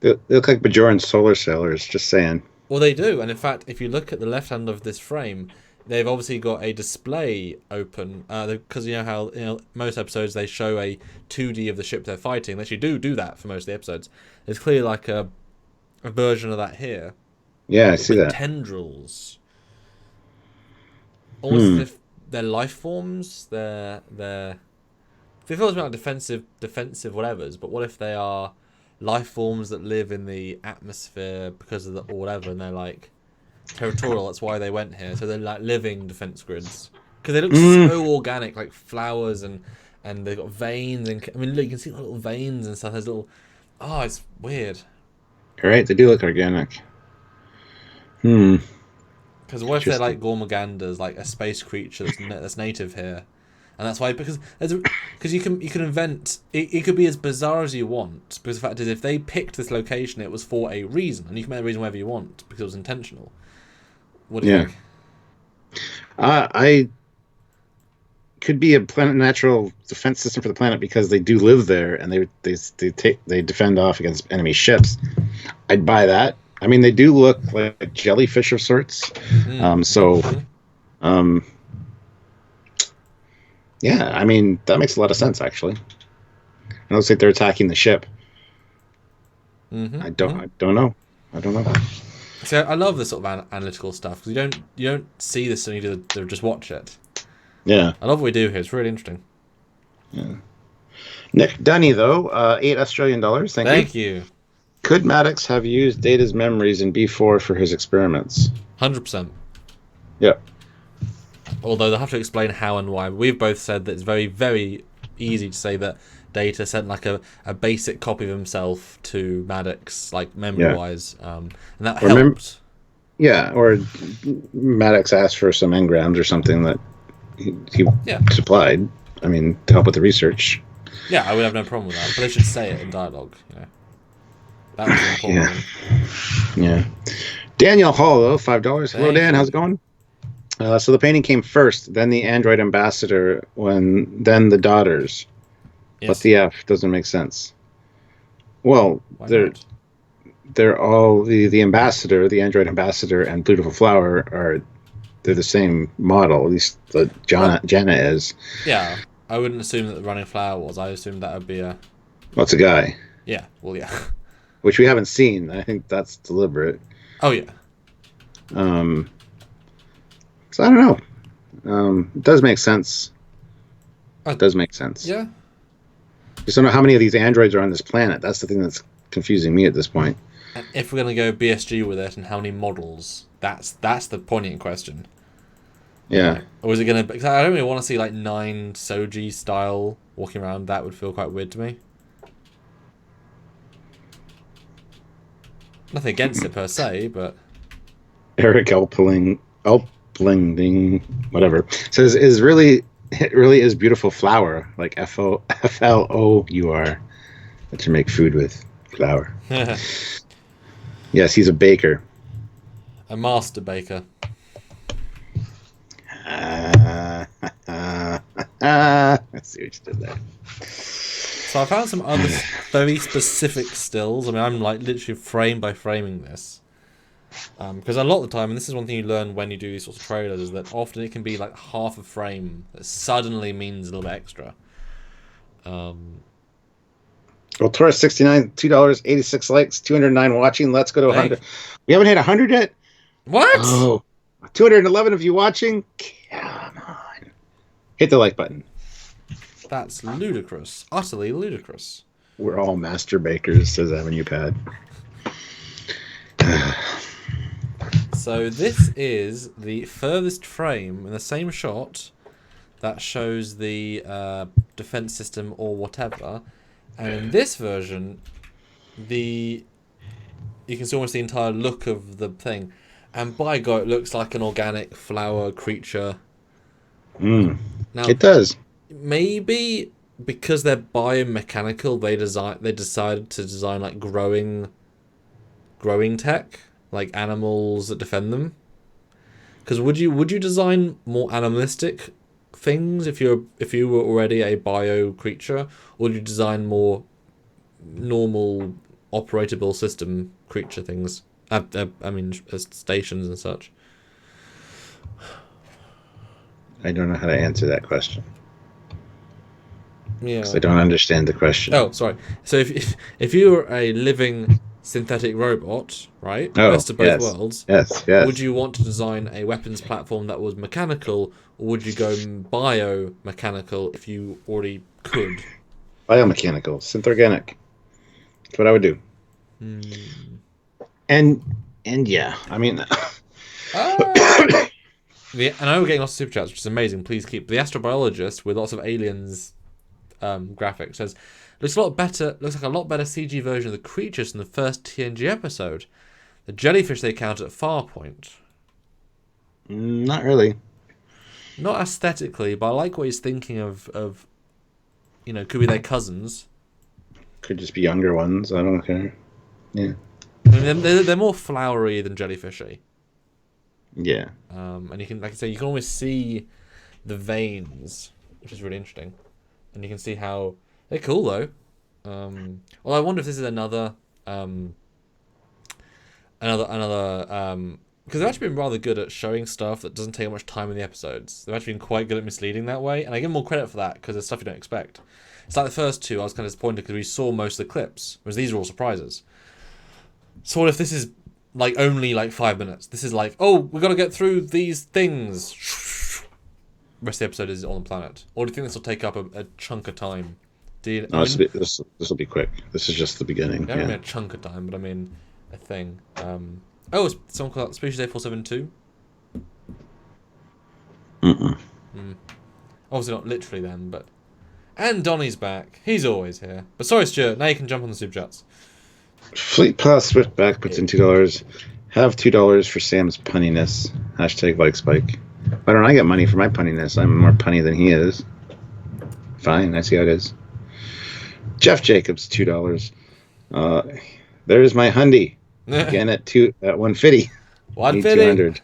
They look like Bajoran solar sailors, just saying. Well, they do. And in fact, if you look at the left hand of this frame, they've obviously got a display open. Because you know how most episodes they show a 2D of the ship they're fighting. They actually do that for most of the episodes. There's clearly like a version of that here. Yeah, I see that. Tendrils. Almost as if they're life forms. They're it feels like defensive whatevers, but what if they are life forms that live in the atmosphere because of the or whatever, and they're like territorial? That's why they went here. So they're like living defense grids because they look so organic, like flowers, and they've got veins, and I mean, look, you can see little veins and stuff. There's little. Oh, it's weird. You're right, they do look organic. Because what if they're like Gormagandas, like a space creature that's native here, and that's why because you can invent it could be as bizarre as you want. Because the fact is, if they picked this location, it was for a reason, and you can make a reason whatever you want because it was intentional. What do you think? I could be a natural defense system for the planet because they do live there and they defend off against enemy ships. I'd buy that. I mean, they do look like jellyfish of sorts. Yeah, I mean, that makes a lot of sense, actually. It looks like they're attacking the ship. I don't know. So I love this sort of analytical stuff because you don't see this and you just watch it. Yeah. I love what we do here. It's really interesting. Yeah. Nick Dunny, though, $8 Australian. Thank you. Could Maddox have used Data's memories in B4 for his experiments? 100%. Yeah. Although they'll have to explain how and why. We've both said that it's very, very easy to say that Data sent like a basic copy of himself to Maddox, like memory-wise, and that helped. Or Maddox asked for some engrams or something that he supplied. I mean, to help with the research. Yeah, I would have no problem with that. But they should say it in dialogue, That was important. Yeah. Daniel Hall, though, $5. Hello, Dan. How's it going? So the painting came first, then the android ambassador, then the daughters. Yes. But the F doesn't make sense. Well, they're all the ambassador, the android ambassador, and Beautiful Flower they're the same model. At least Jana is. Yeah, I wouldn't assume that the Running Flower was. I assumed that would be a. Well, it's a guy. Yeah. Well, yeah. Which we haven't seen. I think that's deliberate. Oh yeah. So I don't know. It does make sense. It does make sense. Yeah. Just don't know how many of these androids are on this planet. That's the thing that's confusing me at this point. And if we're going to go BSG with it, and how many models? That's the poignant question. Yeah. Or is it going to? Because I don't really want to see like 9 Soji style walking around. That would feel quite weird to me. Nothing against it per se, but Eric Elpling, whatever, says it really is Beautiful Flower, like FLOUR, that you make food with, flour. Yes, he's a baker. A master baker. I see what you did there. So I found some other very specific stills. I mean, I'm like literally frame by framing this. Because a lot of the time, and this is one thing you learn when you do these sorts of trailers, is that often it can be like half a frame that suddenly means a little bit extra. Well, Taurus 69, $2, 86 likes, 209 watching. Let's go to 100. We haven't hit 100 yet? What? Oh, 211 of you watching? Come on. Hit the like button. That's ludicrous. Utterly ludicrous. We're all master bakers, says Avenue Pad. So this is the furthest frame in the same shot that shows the defense system or whatever. And in this version, you can see almost the entire look of the thing. And by God, it looks like an organic flower creature. Now, it does. Maybe because they're biomechanical, they decided to design like growing tech, like animals that defend them. Because would you design more animalistic things if you were already a bio creature, or would you design more normal operatable system creature things? I mean, stations and such. I don't know how to answer that question. Yeah, I don't understand the question. Oh, sorry. So if you were a living synthetic robot, right? Oh, best of both worlds. Yes. Would you want to design a weapons platform that was mechanical, or would you go biomechanical if you already could? Biomechanical, synth-organic. That's what I would do. And yeah, I mean. And I know we're getting lots of super chats, which is amazing. Please keep the astrobiologist with lots of aliens graphics says looks like a lot better CG version of the creatures from the first TNG episode. The jellyfish they encountered at Farpoint. Not really. Not aesthetically, but I like what he's thinking of could be their cousins. Could just be younger ones. I don't care. Yeah. I mean, they're more flowery than jellyfishy. Yeah. And you can, like I say, you can almost see the veins, which is really interesting. And you can see how they're cool though. Well, I wonder if this is another because they've actually been rather good at showing stuff that doesn't take much time in the episodes. They've actually been quite good at misleading that way, and I give them more credit for that because there's stuff you don't expect. It's like the first two, I was kind of disappointed because we saw most of the clips, whereas these are all surprises. So what if this is like only like 5 minutes? This is like, oh, we got to get through these things. Rest of the episode is on the planet. Or do you think this will take up a chunk of time Do No, this will be quick. This is just the beginning. I don't mean a chunk of time, but I mean a thing. It's someone called Species A472. Obviously not literally then, but... And Donnie's back. He's always here. But sorry, Stuart, now you can jump on the super chats. Fleet Plus Swiftback puts in $2. Have $2 for Sam's punniness. Hashtag like Spike. Why don't I get money for my punniness? I'm more punny than he is. Fine, I see how it is. Jeff Jacobs, $2. There's my Hyundai. Again at 150. 150.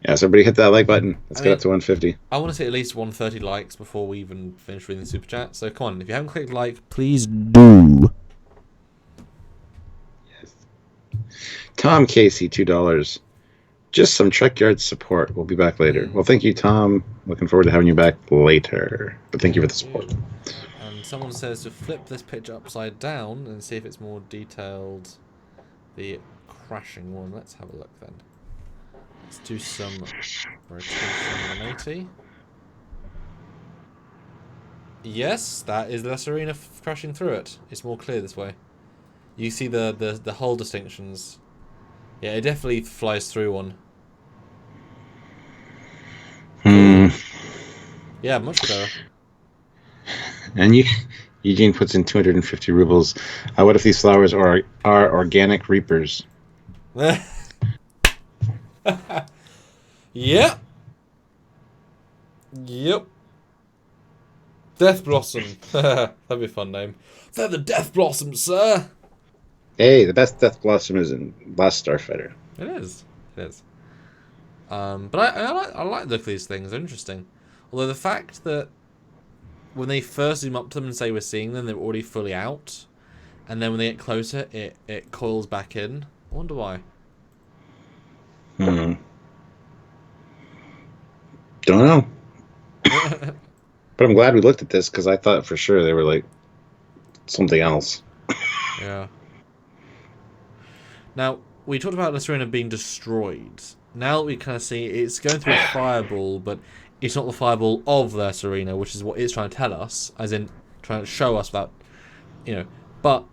Yeah, so everybody hit that like button. Let's get up to 150. I want to see at least 130 likes before we even finish reading the super chat. So come on, if you haven't clicked like, please do. Yes. Tom Casey, $2. Just some Trekyards support. We'll be back later. Well, thank you, Tom. Looking forward to having you back later. But thank you for the support. And someone says to flip this picture upside down and see if it's more detailed. The crashing one. Let's have a look then. Let's do some rotation 180. Yes, that is the Serena crashing through it. It's more clear this way. You see the hull distinctions. Yeah, it definitely flies through one. Yeah, much better. And Eugene puts in 250 rubles. What if these flowers are organic reapers? Yep. Death Blossom. That'd be a fun name. They're the Death Blossoms, sir. Hey, the best Death Blossom is in Last Starfighter. It is. But I like the look of these things. They're interesting. Although the fact that when they first zoom up to them and say we're seeing them, they're already fully out. And then when they get closer, it coils back in. I wonder why. Don't know. But I'm glad we looked at this because I thought for sure they were like something else. Yeah. Now, we talked about Lacerina being destroyed. Now that we kind of see it's going through a fireball, but it's not the fireball of Lacerina, which is what it's trying to tell us, as in trying to show us that, But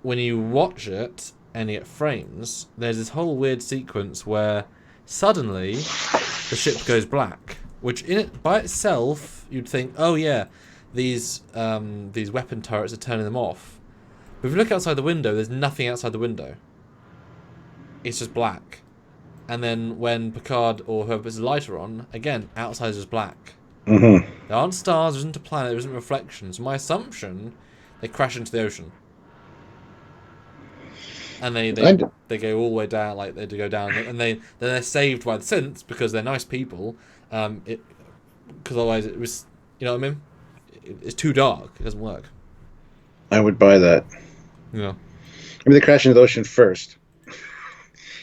when you watch it and you get frames, there's this whole weird sequence where suddenly the ship goes black, which in it by itself you'd think, oh yeah, these weapon turrets are turning them off. But if you look outside the window, there's nothing outside the window. It's just black. And then when Picard or whoever puts the lighter on, again, outside is just black. There aren't stars, there isn't a planet, there isn't reflections. My assumption, they crash into the ocean. And they go all the way down, like they do go down, and then they're saved by the synths because they're nice people. Because otherwise it was, you know what I mean? It's too dark. It doesn't work. I would buy that. Yeah. I mean, they crash into the ocean first,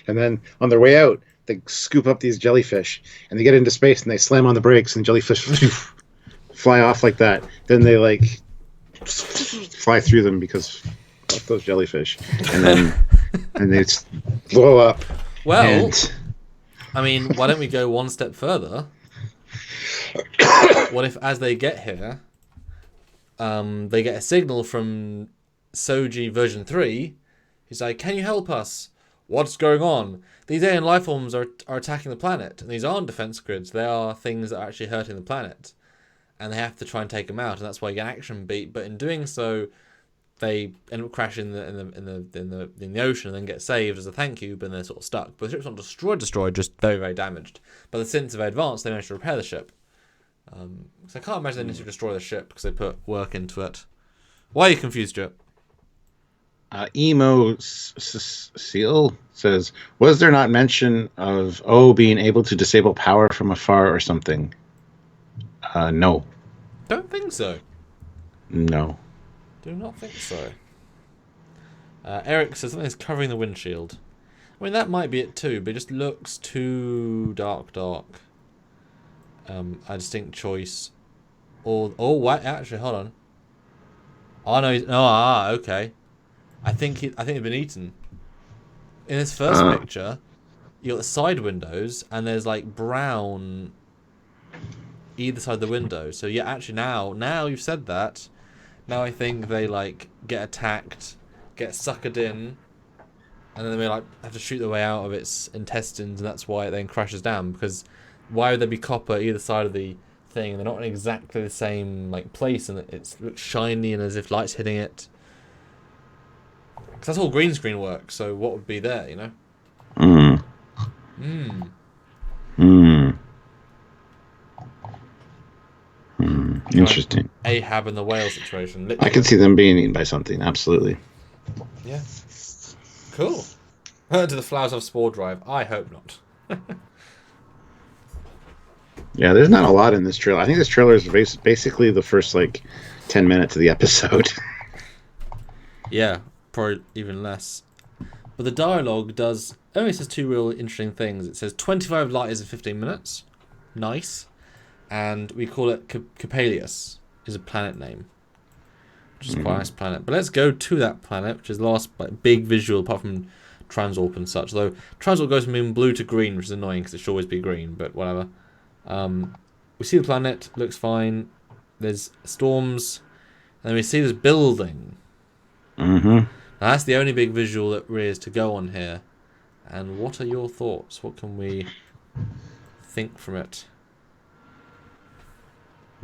and then on their way out, they scoop up these jellyfish, and they get into space, and they slam on the brakes, and jellyfish fly off like that. Then they fly through them because of those jellyfish, and then and they blow up. Well, I mean, why don't we go one step further? What if, as they get here, they get a signal from Soji version 3? He's like, "Can you help us? What's going on? These alien life forms are attacking the planet, and these aren't defense grids. They are things that are actually hurting the planet, and they have to try and take them out. And that's why you get an action beat. But in doing so, they end up crashing in the ocean and then get saved as a thank you. But they're sort of stuck. But the ship's not destroyed, just very, very damaged. But the synths are very advanced. They managed to repair the ship. So I can't imagine they need to destroy the ship because they put work into it. Why are you confused, Stuart? Emo Seal says, was there not mention of being able to disable power from afar or something? No. Don't think so. No. Do not think so. Eric says something's covering the windshield. I mean, that might be it too, but it just looks too dark. A distinct choice. What? Actually, hold on. Oh no! Okay. I think he'd been eaten. In this first picture, you got the side windows, and there's like brown either side of the window. So yeah, actually now you've said that, Now I think they like get attacked, get suckered in, and then they like have to shoot their way out of its intestines, and that's why it then crashes down. Because why would there be copper either side of the thing? They're not in exactly the same like place, and it looks shiny and as if light's hitting it. Because that's all green screen work. So what would be there? You know. Interesting. Ahab and the whale situation. Literally. I can see them being eaten by something. Absolutely. Yeah. Cool. Do the flowers have spore drive? I hope not. Yeah, there's not a lot in this trailer. I think this trailer is basically the first 10 minutes of the episode. Yeah, probably even less. But the dialogue only says two real interesting things. It says 25 light years in 15 minutes. Nice. And we call it Capalius, is a planet name. Which is quite a nice planet. But let's go to that planet, which is the last big visual apart from Transwarp and such. Though Transwarp goes from being blue to green, which is annoying because it should always be green, but whatever. We see the planet, looks fine. There's storms. And then we see this building. Now that's the only big visual that really is to go on here. And what are your thoughts? What can we think from it?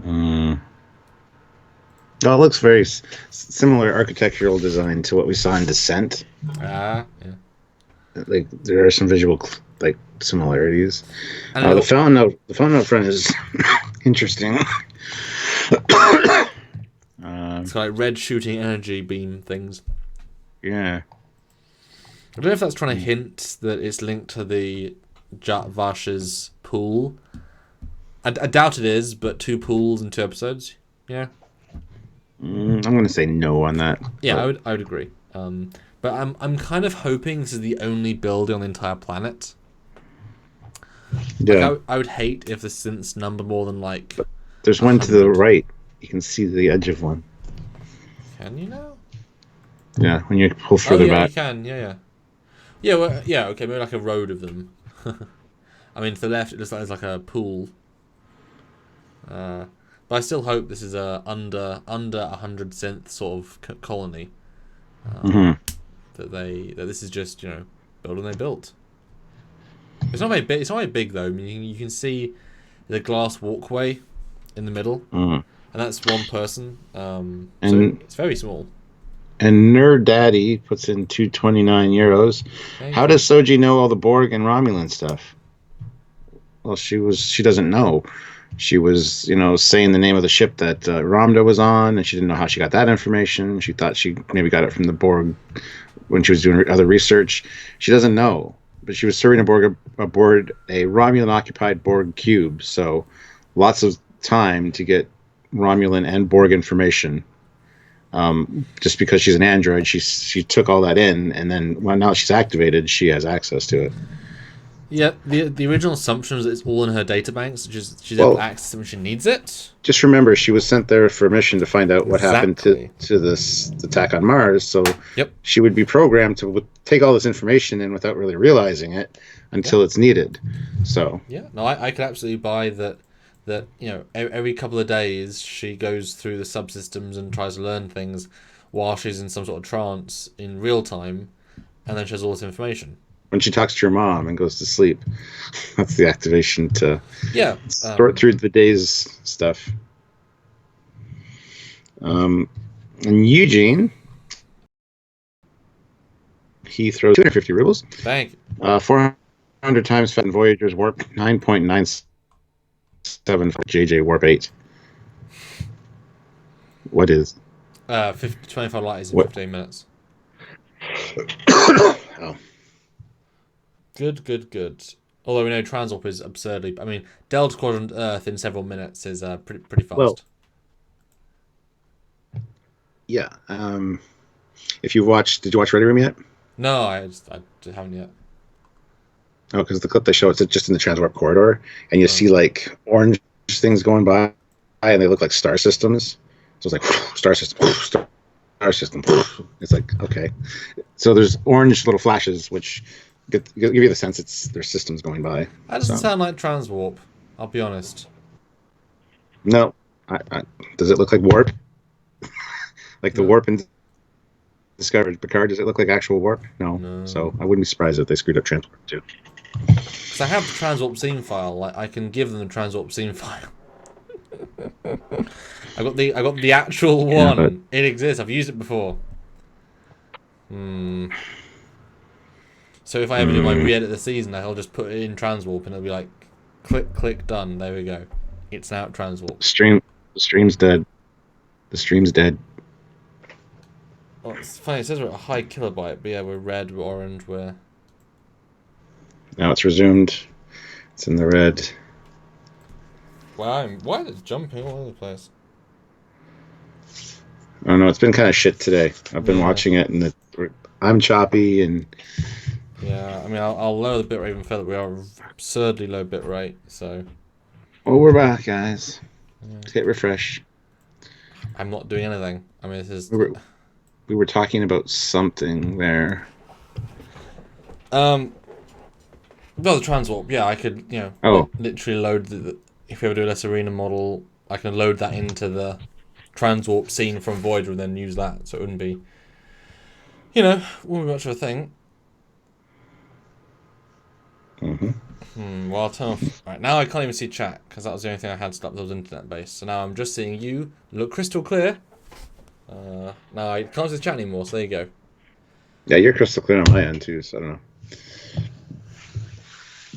Oh, it looks very similar architectural design to what we saw in Descent. Yeah. There are some visual similarities. The fountain out front is interesting. It's got red shooting energy beam things. Yeah. I don't know if that's trying to hint that it's linked to the Jat Vash's pool. I doubt it is, but 2 pools in 2 episodes. Yeah. I'm going to say no on that. Yeah, I would agree. But I'm kind of hoping this is the only building on the entire planet. Yeah. I would hate if the synths number more than But there's 100. One to the right. You can see the edge of one. Can you now? Yeah, when you pull further back. You can. Yeah. Yeah. Well, yeah. Okay, maybe like a road of them. I mean, to the left, it looks like there's like a pool. But I still hope this is a under 100 synth sort of colony. That this is just building they built. It's not very big. It's not very big though. I mean, you can see the glass walkway in the middle, and that's one person. So it's very small. And Nerd Daddy puts in €229. How does Soji know all the Borg and Romulan stuff? Well, she doesn't know. She was, saying the name of the ship that Ramda was on, and she didn't know how she got that information. She thought she maybe got it from the Borg when she was doing other research. She doesn't know, but she was serving aboard a Romulan-occupied Borg cube, so lots of time to get Romulan and Borg information. Just because she's an android, she took all that in, and then now she's activated, she has access to it. Yeah, the original assumption was that it's all in her databanks. She's able to access it when she needs it. Just remember, she was sent there for a mission to find out what happened to this attack on Mars. So she would be programmed to take all this information in without really realizing it until it's needed. So I could absolutely buy that. Every couple of days she goes through the subsystems and tries to learn things while she's in some sort of trance in real time, and then she has all this information. When she talks to your mom and goes to sleep, that's the activation to sort through the day's stuff. And Eugene, he throws 250 rubles. Thank you. 400 times Fat and Voyager's warp 9.97 for JJ warp 8. What is? 25 light years in 15 minutes. Oh. Good. Although we know Transwarp is absurdly... I mean, Delta Quadrant Earth in several minutes is pretty fast. Well, yeah. If you watched... Did you watch Ready Room yet? No, I haven't yet. Oh, because the clip they show, it's just in the Transwarp corridor, and you see, orange things going by, and they look like star systems. So it's like, star system, star system. It's like, okay. So there's orange little flashes, which... give you the sense there's systems going by. That doesn't sound like Transwarp, I'll be honest. No. Does it look like warp? Like the warp and discovered Picard, does it look like actual warp? No. So I wouldn't be surprised if they screwed up transport too. Because I have the transwarp scene file. Like I can give them the transwarp scene file. I got the actual one. But it exists. I've used it before. So if I ever do my re-edit the season, I'll just put it in transwarp and it'll be like, click, done. There we go. It's now transwarp. The stream's dead. The stream's dead. Well, it's funny. It says we're at a high kilobyte, but yeah, we're red, we're orange, we're. Now it's resumed. It's in the red. Wow, why is it jumping all over the place? I don't know. It's been kind of shit today. I've been watching it, and I'm choppy and. Yeah, I mean, I'll lower the bitrate even further. We are absurdly low bitrate, so. Oh, we're back, guys. Let's hit refresh. I'm not doing anything. I mean, this is. We were talking about something there. Well, the transwarp. Yeah, I could, literally load if we ever do a less arena model, I can load that into the transwarp scene from Voyager and then use that, so it wouldn't be, wouldn't be much of a thing. Well, I'll turn off. Right, now I can't even see chat, because that was the only thing I had set up that was internet-based. So now I'm just seeing you look crystal clear. Now I can't see the chat anymore, so there you go. Yeah, you're crystal clear on my end, too, so I don't know.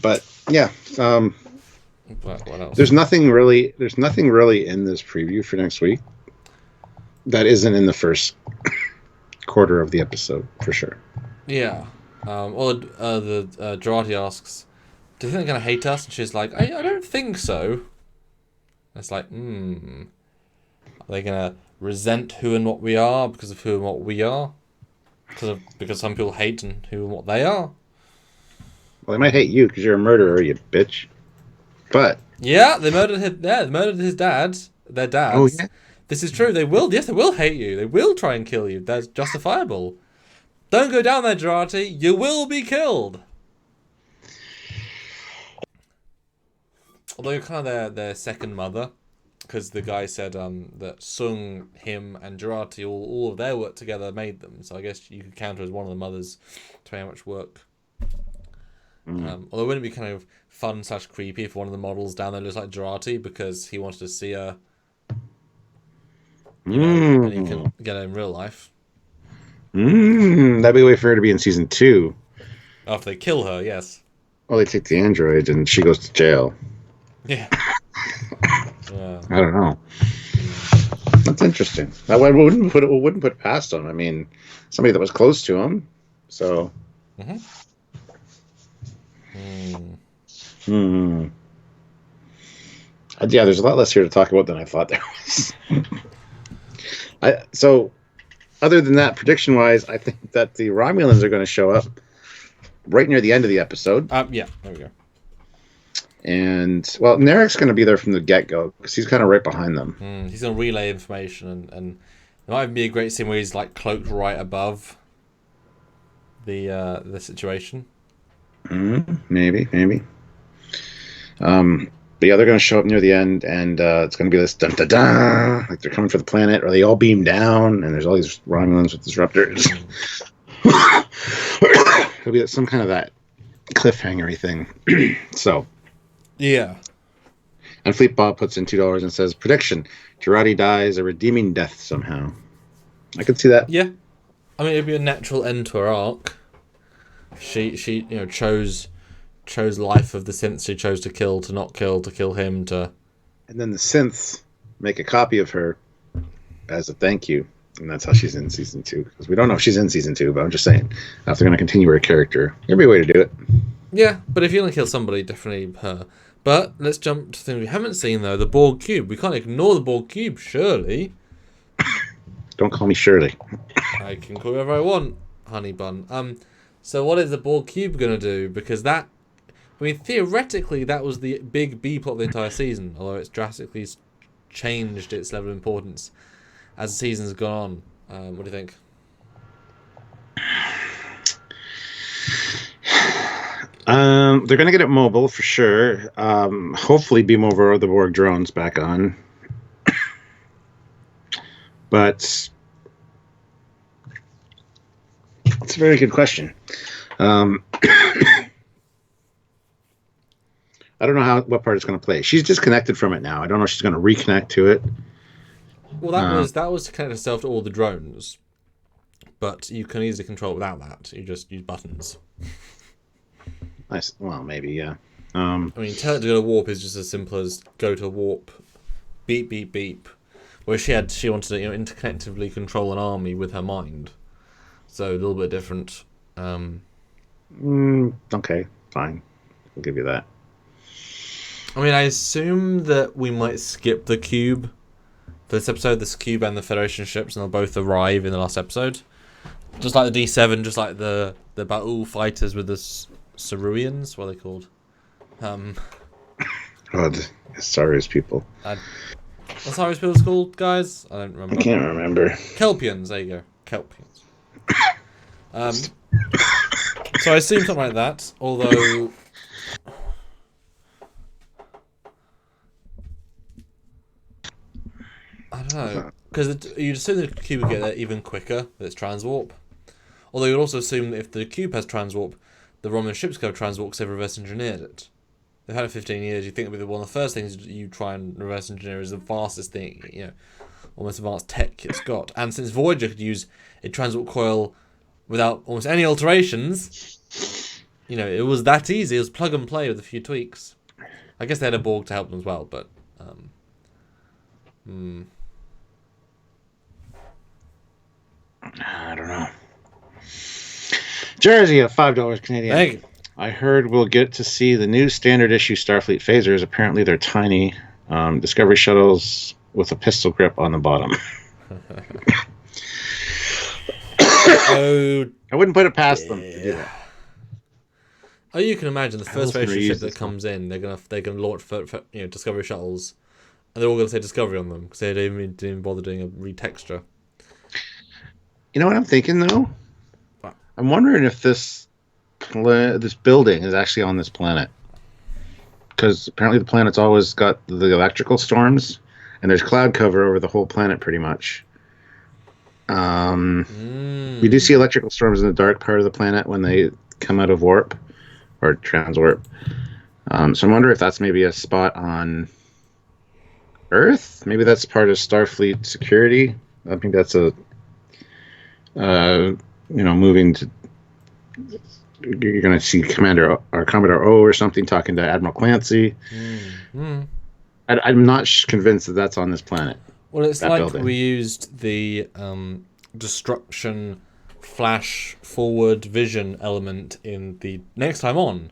But, yeah. But what else? There's nothing really in this preview for next week that isn't in the first quarter of the episode, for sure. Yeah. The Jurati asks, do you think they're going to hate us? And she's like, I don't think so. It's like, Are they going to resent who and what we are because of who and what we are? Because some people hate and who and what they are? Well, they might hate you because you're a murderer, you bitch. But... Yeah, they murdered his dad. Their dads. Oh, yeah? This is true. They will hate you. They will try and kill you. That's justifiable. Don't go down there, Jurati. You will be killed. Although you're kind of their second mother, because the guy said that Sung, him, and Jurati, all of their work together made them. So I guess you could count her as one of the mothers to how much work. Although wouldn't it be kind of fun / creepy if one of the models down there looks like Jurati because he wanted to see her, and he can get her in real life. That'd be a way for her to be in season 2. After they kill her, yes. Well, they take the android and she goes to jail. Yeah. I don't know. That's interesting. That wouldn't put it past him. I mean, somebody that was close to him. So. Yeah, there's a lot less here to talk about than I thought there was. So, other than that, prediction-wise, I think that the Romulans are going to show up right near the end of the episode. Yeah, there we go. And, well, Narek's going to be there from the get-go, because he's kind of right behind them. He's going to relay information, and there might even be a great scene where he's, like, cloaked right above the situation. Maybe. But yeah, they're going to show up near the end, and it's going to be this dun-da-da, like they're coming for the planet, or they all beam down, and there's all these Romulans with disruptors. It'll be some kind of that cliffhanger-y thing. So. Yeah. And Fleet Bob puts in $2 and says, prediction, Jurati dies a redeeming death somehow. I could see that. Yeah. I mean, it'd be a natural end to her arc. She chose life of the synths she chose to kill, to not kill, to kill him, to... And then the synths make a copy of her as a thank you. And that's how she's in season 2. Because we don't know if she's in season 2, but I'm just saying, if they're going to continue her character, there'd be a way to do it. Yeah, but if you're going to kill somebody, definitely her. But let's jump to things we haven't seen, though. The Borg Cube. We can't ignore the Borg Cube, surely. Don't call me Shirley. I can call whoever I want, honey bun. So what is the Borg Cube going to do? Because that... I mean, theoretically, that was the big B plot of the entire season, although it's drastically changed its level of importance as the season's gone on. What do you think? They're going to get it mobile, for sure. Hopefully beam over the Borg drones back on. But It's a very good question. I don't know what part it's going to play. She's disconnected from it now. I don't know if she's going to reconnect to it. Well, that was to connect itself to all the drones, but you can easily control it without that. You just use buttons. Nice. Well, maybe, yeah. I mean, tell it to go to warp is just as simple as go to warp, beep beep beep. Where she wanted to interconnectively control an army with her mind, so a little bit different. Okay, fine. I'll give you that. I mean, I assume that we might skip the cube for this episode. This cube and the Federation ships, and they'll both arrive in the last episode. Just like the D7, just like the battle fighters with the Ceruleans. What are they called? The Star Wars people. What's Star Wars people called, guys? I don't remember. I can't remember. Kelpians. There you go. Kelpians. So I assume something like that. Although. I don't know, because you'd assume the cube would get there even quicker with its transwarp. Although you'd also assume that if the cube has transwarp, the Romulan ships could have transwarp because they've reverse engineered it. They've had it 15 years. You think it would be one of the first things you try and reverse engineer is the fastest thing, almost advanced tech it's got. And since Voyager could use a transwarp coil without almost any alterations, it was that easy. It was plug and play with a few tweaks. I guess they had a Borg to help them as well, but. I don't know. Jersey at $5 Canadian. Thank you. I heard we'll get to see the new standard issue Starfleet phasers. Apparently they're tiny Discovery shuttles with a pistol grip on the bottom. I wouldn't put it past them to do that. Oh, you can imagine the first Federation ship that comes in, they're gonna launch for Discovery shuttles, and they're all gonna say Discovery on them because they didn't even bother doing a retexture. You know what I'm thinking though? What? I'm wondering if this building is actually on this planet, because apparently the planet's always got the electrical storms, and there's cloud cover over the whole planet pretty much. We do see electrical storms in the dark part of the planet when they come out of warp or transwarp. So I wonder if that's maybe a spot on Earth. Maybe that's part of Starfleet security. I think that's a moving to. You're going to see Commodore O or something talking to Admiral Clancy. I'm not convinced that that's on this planet. Well, it's like building. We used the destruction flash forward vision element in the next time on,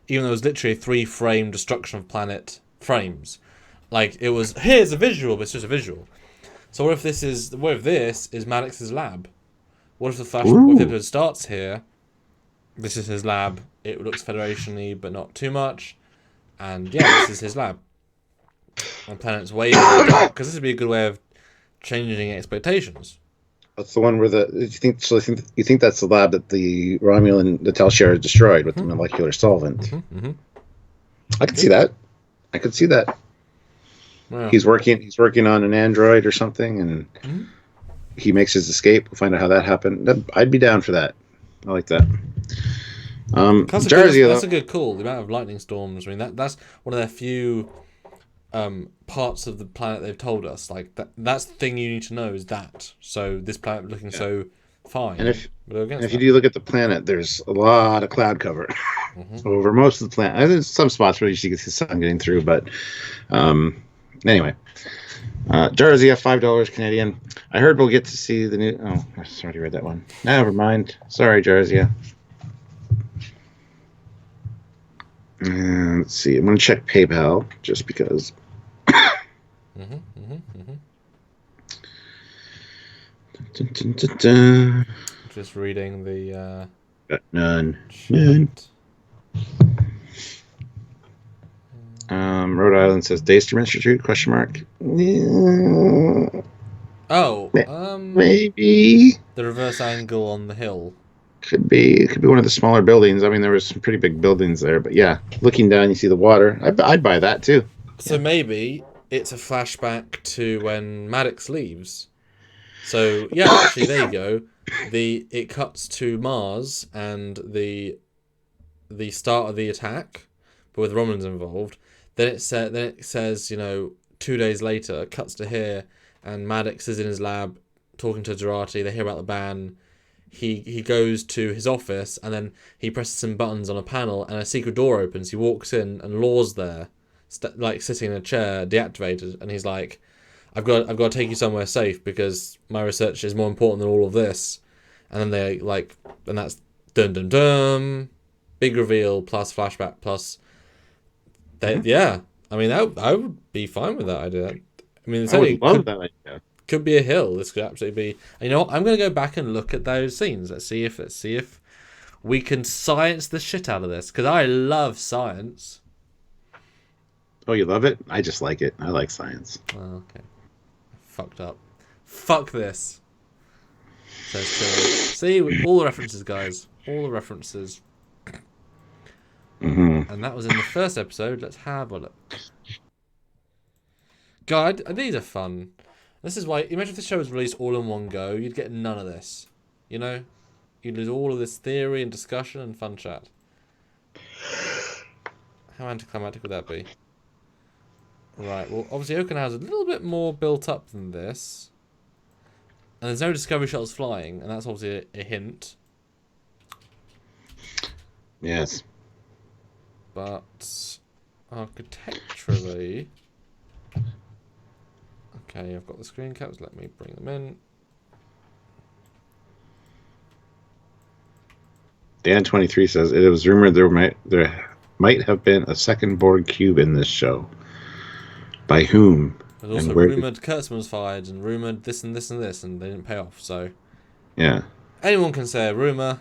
even though it was literally 3-frame destruction of planet frames. Like, it was, here's a visual, but it's just a visual. So what if this is Maddox's lab? What if the flash episode starts here? This is his lab. It looks Federation-y, but not too much. And yeah, this is his lab. And planet's way more dark, because this would be a good way of changing expectations. That's the one where you think that's the lab that the Romulan Telshare destroyed with the molecular solvent. I could see that. Wow. He's working on an android or something, and he makes his escape. We'll find out how that happened. I'd be down for that. I like that. That's a good call. The amount of lightning storms. I mean, that's one of their few parts of the planet they've told us. Like that's the thing you need to know is that. So this planet looking so fine. And if you do look at the planet, there's a lot of cloud cover over most of the planet. There's some spots where you see the sun getting through, but anyway. Jersey at $5 Canadian. I heard we'll get to see the new. Oh, I already read that one. Never mind. Sorry, Jersey. Let's see. I'm going to check PayPal just because. Just reading the. Got none. Rhode Island says Daystrom Institute ? Maybe the reverse angle on the hill. Could be one of the smaller buildings. I mean, there was some pretty big buildings there, but yeah, looking down, you see the water. I'd buy that too. So maybe it's a flashback to when Maddox leaves. So yeah, actually, there you go. It cuts to Mars and the start of the attack, but with Romulans involved. Then it says 2 days later, it cuts to here, and Maddox is in his lab talking to Jurati. They hear about the ban. He goes to his office, and then he presses some buttons on a panel, and a secret door opens. He walks in, and Law's there, sitting in a chair, deactivated, and he's like, I've got to take you somewhere safe because my research is more important than all of this. And then and that's dun dun dun, big reveal plus flashback plus. Yeah, I mean I would be fine with that idea. I mean, I would love that idea. Could be a hill. This could absolutely be. And you know what? I'm gonna go back and look at those scenes. Let's see if we can science the shit out of this, because I love science. Oh, you love it? I just like it. I like science. Oh, okay. Fucked up. Fuck this. Says Tilly. See, all the references, guys. All the references. Mm-hmm. And that was in the first episode. Let's have a look. God, these are fun. This is why. Imagine if the show was released all in one go. You'd get none of this. You know, you'd lose all of this theory and discussion and fun chat. How anticlimactic would that be? Right. Well, obviously, Okinawa's a little bit more built up than this, and there's no Discovery shuttles flying, and that's obviously a hint. Yes. But architecturally. Okay, I've got the screen caps. Let me bring them in. Dan23 says it was rumored there might have been a second Borg cube in this show. By whom? There's also rumored Kurtzman was fired, and rumored this and this and this, and they didn't pay off. So yeah, anyone can say a rumor.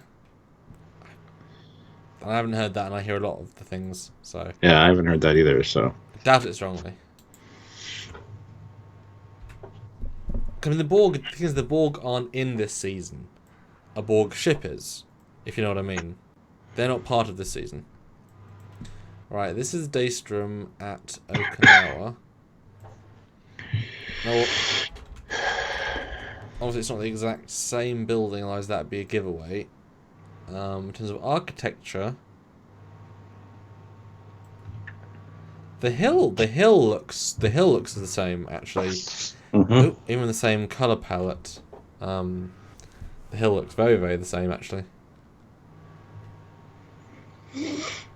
I haven't heard that, and I hear a lot of the things. So yeah, I haven't heard that either. So I doubt it strongly. I mean, the Borg aren't in this season. A Borg ship is, if you know what I mean. They're not part of this season. Right, this is Daystrom at Okinawa. Now, obviously it's not the exact same building, otherwise that'd be a giveaway. In terms of architecture, the hill looks the same actually. mm-hmm. Oh, even the same color palette. The hill looks very, very the same actually.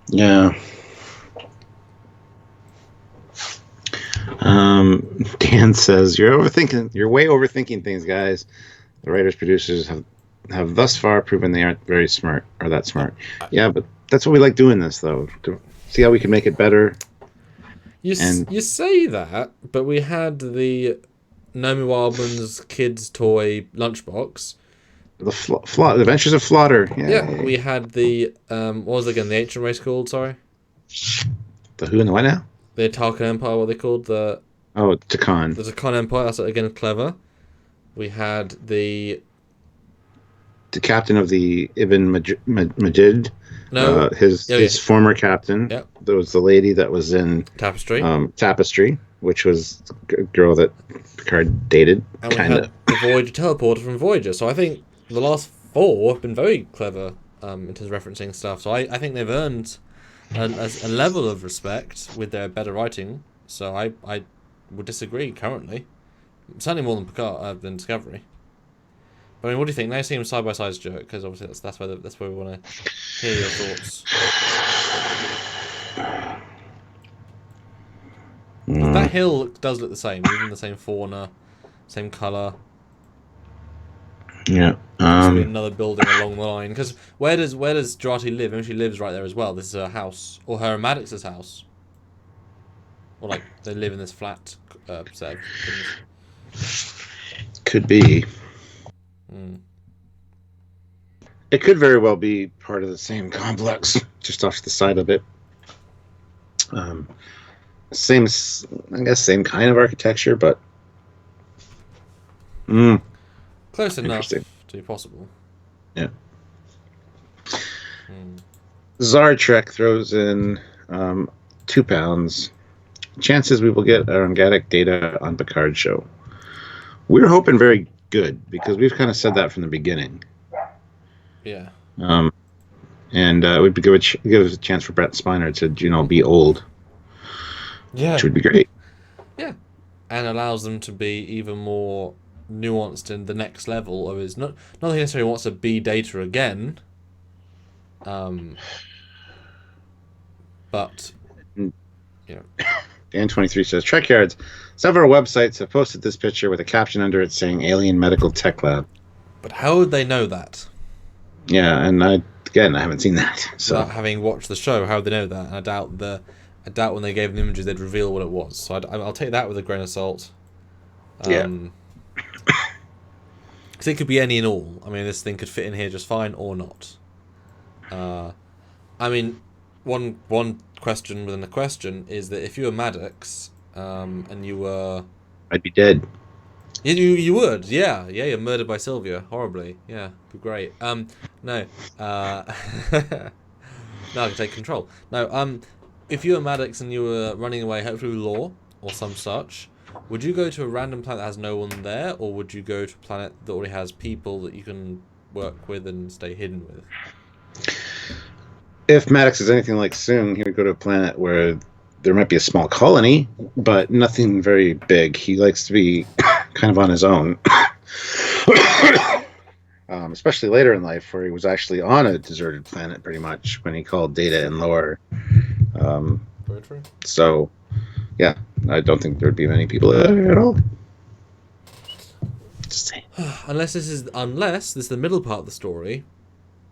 Yeah. Dan says you're way overthinking things, guys. The writers, producers have thus far proven they aren't very smart or that smart. Yeah, but that's what we like doing this though. To see how we can make it better. You say that, but we had the Naomi Wildman's kids' toy lunchbox. The Adventures of Flaughter. Yeah, we had the what was it again? The ancient race called? Sorry. The who and the what now? The Tarkan Empire. What they called the? Oh, Takan. The Takan Empire. That's again clever. We had the captain of the Ibn Majid. No, his former captain. Yep. There was the lady that was in Tapestry, which was a girl that Picard dated. And we had the Voyager teleporter from Voyager. So I think the last four have been very clever in terms of referencing stuff. So I think they've earned a level of respect with their better writing. So I would disagree currently. Certainly more than Picard than Discovery. But I mean, what do you think? Now you see them side by side, Stuart, because obviously that's where we want to hear your thoughts. That hill does look the same, even the same fauna, same colour. Yeah. Another building along the line. Because where does Jurati live? I mean, she lives right there as well. This is her house, or her and Maddox's house, or like they live in this flat set of things. Could be. It could very well be part of the same complex, just off to the side of it. Same kind of architecture, but close enough to be possible. Yeah. Zar Trek throws in £2. Chances we will get our organic data on Picard show. We're hoping very good, because we've kind of said that from the beginning. Yeah. And it would give us a chance for Brent Spiner to, be old. Yeah. Which would be great. Yeah. And allows them to be even more nuanced in the next level of his... Not that he necessarily wants to be Data again. But, Dan23 says, Trekyards, several websites have posted this picture with a caption under it saying Alien Medical Tech Lab. But how would they know that? Yeah, and I haven't seen that. So. Without having watched the show, how would they know that? And I doubt when they gave the images they'd reveal what it was. So I'll take that with a grain of salt. Because it could be any and all. I mean, this thing could fit in here just fine or not. I mean, one question within a question is that if you were Maddox, and you were... I'd be dead. You would, yeah. You're murdered by Sylvia, horribly. Yeah, be great. No. No, I can take control. No, if you were Maddox and you were running away, hopefully with law or some such, would you go to a random planet that has no one there, or would you go to a planet that already has people that you can work with and stay hidden with? If Maddox is anything like Sung, he would go to a planet where there might be a small colony, but nothing very big. He likes to be kind of on his own. Especially later in life, where he was actually on a deserted planet pretty much when he called Data and Lore. So, yeah, I don't think there would be many people there at all. Just saying. Unless this is the middle part of the story,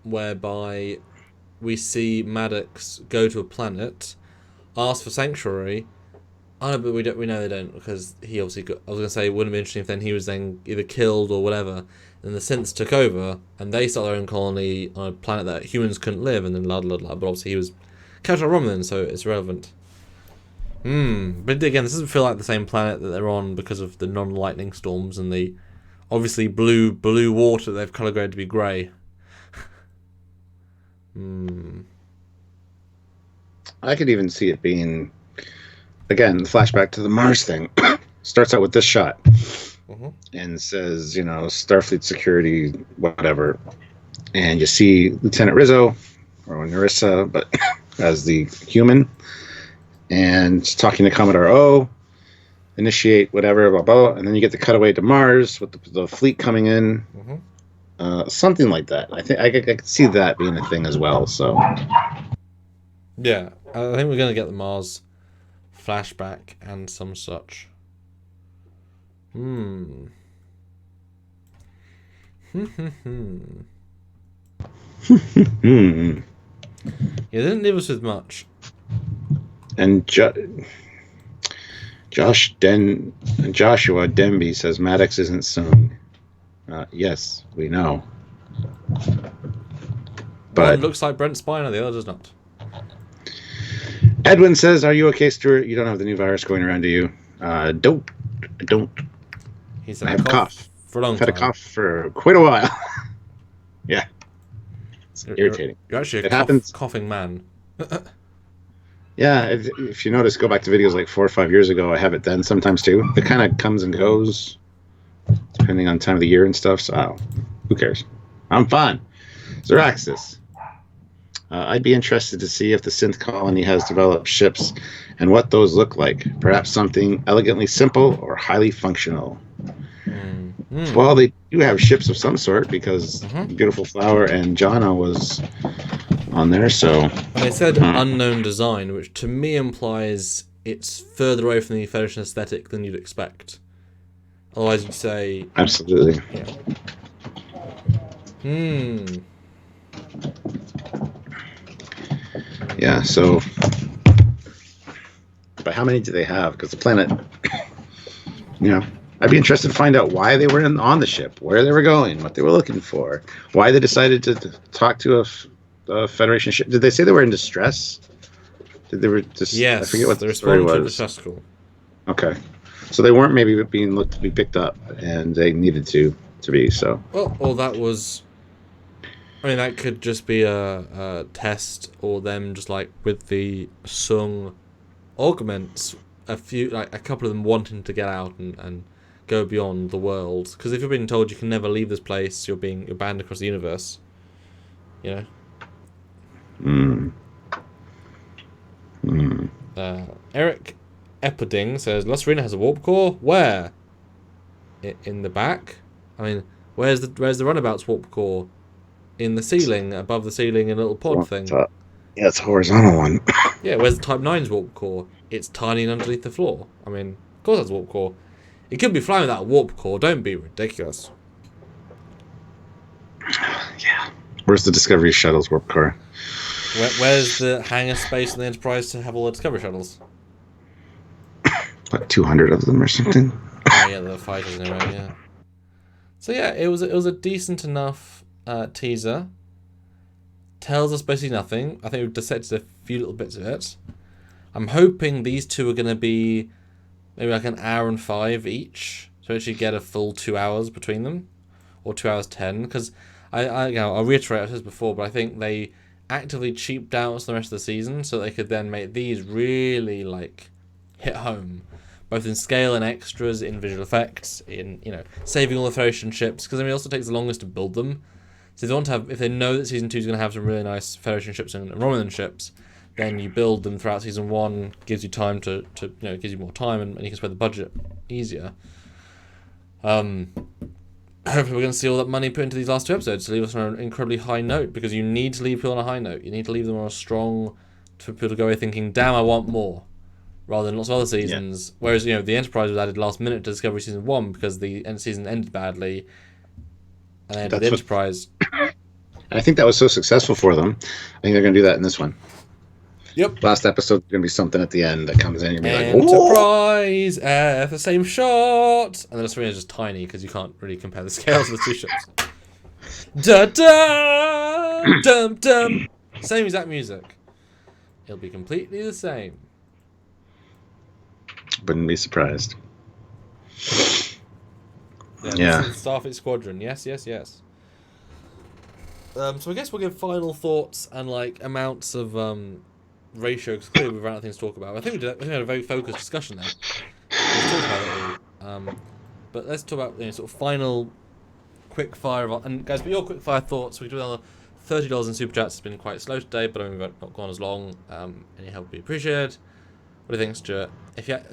whereby we see Maddox go to a planet, ask for sanctuary. I know, but we know they don't, because he obviously got... I was going to say it wouldn't be interesting if then he was then either killed or whatever, and the synths took over, and they started their own colony on a planet that humans couldn't live, and then but obviously he was Captain Romulan, so it's irrelevant. But again, this doesn't feel like the same planet that they're on because of the non-lightning storms and the obviously blue water they've colour graded to be grey. I could even see it being, again, flashback to the Mars thing. Starts out with this shot and says, Starfleet security, whatever. And you see Lieutenant Rizzo, or Narissa, but as the human, and talking to Commodore O, initiate whatever, blah, blah, and then you get the cutaway to Mars with the fleet coming in. Something like that. I think I could see that being a thing as well. So, yeah, I think we're going to get the Mars flashback and some such. He didn't leave us with much. And Joshua Denby says Maddox isn't Sung. Yes, we know. But one looks like Brent Spiner, the other does not. Edwin says, "Are you okay, Stuart? You don't have the new virus going around, do you?" Don't. He's I have a cough for a long I've time. had a cough for quite a while. Yeah, it's irritating. You're actually coughing man. Yeah, if you notice, go back to videos like 4 or 5 years ago. I have it then sometimes too. It kind of comes and goes depending on time of the year and stuff. So, who cares? I'm fine. Zeraxis. I'd be interested to see if the synth colony has developed ships and what those look like. Perhaps something elegantly simple or highly functional. Well, they do have ships of some sort because Beautiful Flower and Jana was on there. So they said unknown design, which to me implies it's further away from the Federation aesthetic than you'd expect. Otherwise, you'd say absolutely. Yeah. So, but how many do they have? Because the planet, I'd be interested to find out why they were on the ship, where they were going, what they were looking for, why they decided to talk to a Federation ship. Did they say they were in distress? Did they were just? Yes, I forget what the story was. To the distress call. Okay, so they weren't maybe being looked to be picked up, and they needed to be. So well, or that was. I mean, that could just be a test, or them just like with the Sung augments, a couple of them wanting to get out and go beyond the world. Because if you're being told you can never leave this place, you're banned across the universe. You know. Eric Eperding says La Serena has a warp core. Where? In the back. I mean, where's the runabout's warp core? In the ceiling, above the ceiling, in a little pod thing. Yeah, it's a horizontal one. Yeah, where's the Type 9's warp core? It's tiny and underneath the floor. I mean, of course that's a warp core. It could be flying without a warp core. Don't be ridiculous. Yeah. Where's the Discovery shuttle's warp core? Where's the hangar space in the Enterprise to have all the Discovery shuttles? Like 200 of them or something. Oh yeah, the fighters anyway. Yeah. So yeah, it was a decent enough teaser. Tells us basically nothing. I think we've dissected a few little bits of it. I'm hoping these two are going to be maybe like an hour and 5 each, so actually get a full 2 hours between them, or 2 hours 10. Because I'll reiterate what I said before, but I think they actively cheaped out the rest of the season so they could then make these really like hit home, both in scale and extras, in visual effects, in saving all the Federation ships. Because I mean, it also takes the longest to build them. So if they know that season 2 is going to have some really nice Federation ships and Romulan ships, then you build them throughout season 1. Gives you time to gives you more time, and you can spread the budget easier. Hopefully we're going to see all that money put into these last 2 episodes to leave us on an incredibly high note, because you need to leave people on a high note. You need to leave them on a strong, for people to go away thinking, damn, I want more, rather than lots of other seasons. Yeah. Whereas, the Enterprise was added last minute to Discovery season 1 because the end season ended badly, and then the Enterprise. I think that was so successful for them. I think they're going to do that in this one. Yep. Last episode is going to be something at the end that comes in and you're like, Enterprise at the same shot. And then the screen is just tiny because you can't really compare the scales of the 2 ships. Da da dum dum. Same exact music. It'll be completely the same. Wouldn't be surprised. Yeah. Starfleet Squadron. Yes. So I guess we'll give final thoughts and amounts of ratio, because clearly we've run out of things to talk about. I think we had a very focused discussion there. We've talked about it all. But let's talk about sort of final quick fire. And guys, but your quick fire thoughts. We can do another $30 in super chats. It's been quite slow today, but I mean, we've not gone as long. Any help would be appreciated. What do you think, Stuart?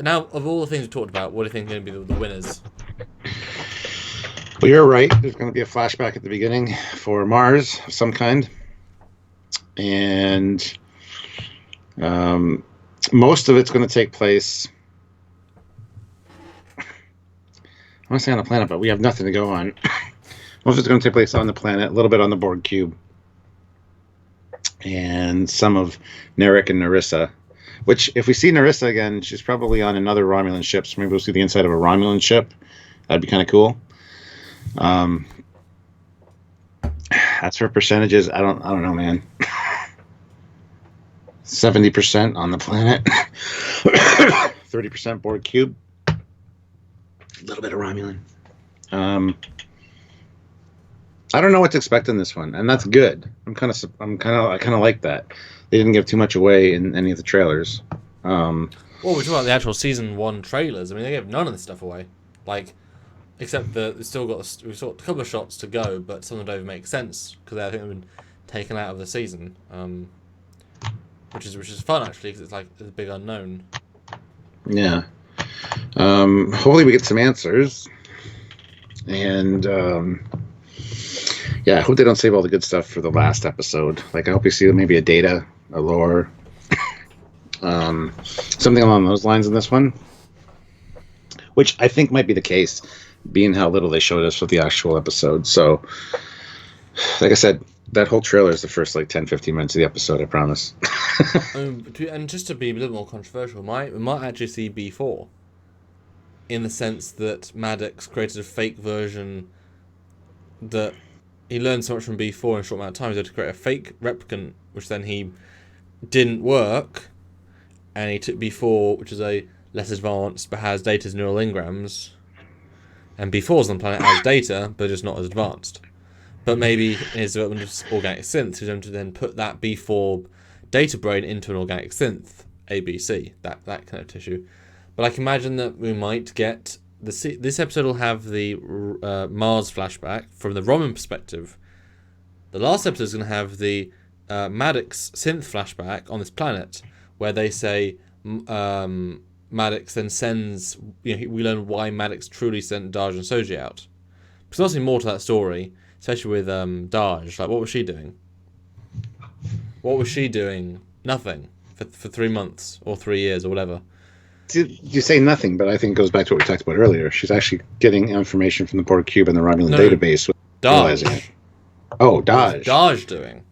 Now, of all the things we talked about, what do you think are going to be the winners? Well, you're right. There's going to be a flashback at the beginning for Mars of some kind. And most of it's going to take place, I want to say on the planet, but we have nothing to go on. Most of it's going to take place on the planet, a little bit on the Borg cube, and some of Narek and Narissa. Which, if we see Narissa again, she's probably on another Romulan ship, so maybe we'll see the inside of a Romulan ship. That'd be kind of cool. As for percentages, I don't know, man. 70% on the planet, 30% Borg cube, a little bit of Romulan. I don't know what to expect in this one, and that's good. I kind of like that. They didn't give too much away in any of the trailers. Well, we talk about the actual season 1 trailers. I mean, they gave none of this stuff away, except that we've still got a couple of shots to go, but some of them don't even make sense because I think they've been taken out of the season. Which is fun actually, because it's a big unknown. Yeah. Hopefully we get some answers, and I hope they don't save all the good stuff for the last episode. I hope we see maybe a Data, a Lore, something along those lines in this one, which I think might be the case, being how little they showed us with the actual episode. So, like I said, that whole trailer is the first 10-15 minutes of the episode, I promise. And just to be a little more controversial, we might actually see B4, in the sense that Maddox created a fake version that he learned so much from B4 in a short amount of time. He had to create a fake replicant, which then he didn't work, and he took B4, which is a less advanced but has Data's neural engrams, and B4's on the planet has Data, but just not as advanced. But maybe in his development of organic synth, he's going to then put that B4 Data brain into an organic synth, ABC, that kind of tissue. But I can imagine that we might get this episode will have the Mars flashback from the Roman perspective. The last episode is going to have the Maddox synth flashback on this planet, where they say Maddox then sends. We learn why Maddox truly sent Daj and Soji out. Because there's nothing more to that story, especially with Daj. Like, what was she doing? What was she doing? Nothing for 3 months or 3 years or whatever. You say nothing, but I think it goes back to what we talked about earlier. She's actually getting information from the Borg cube and the Romulan database. Daj. Oh, Daj. What's Daj doing?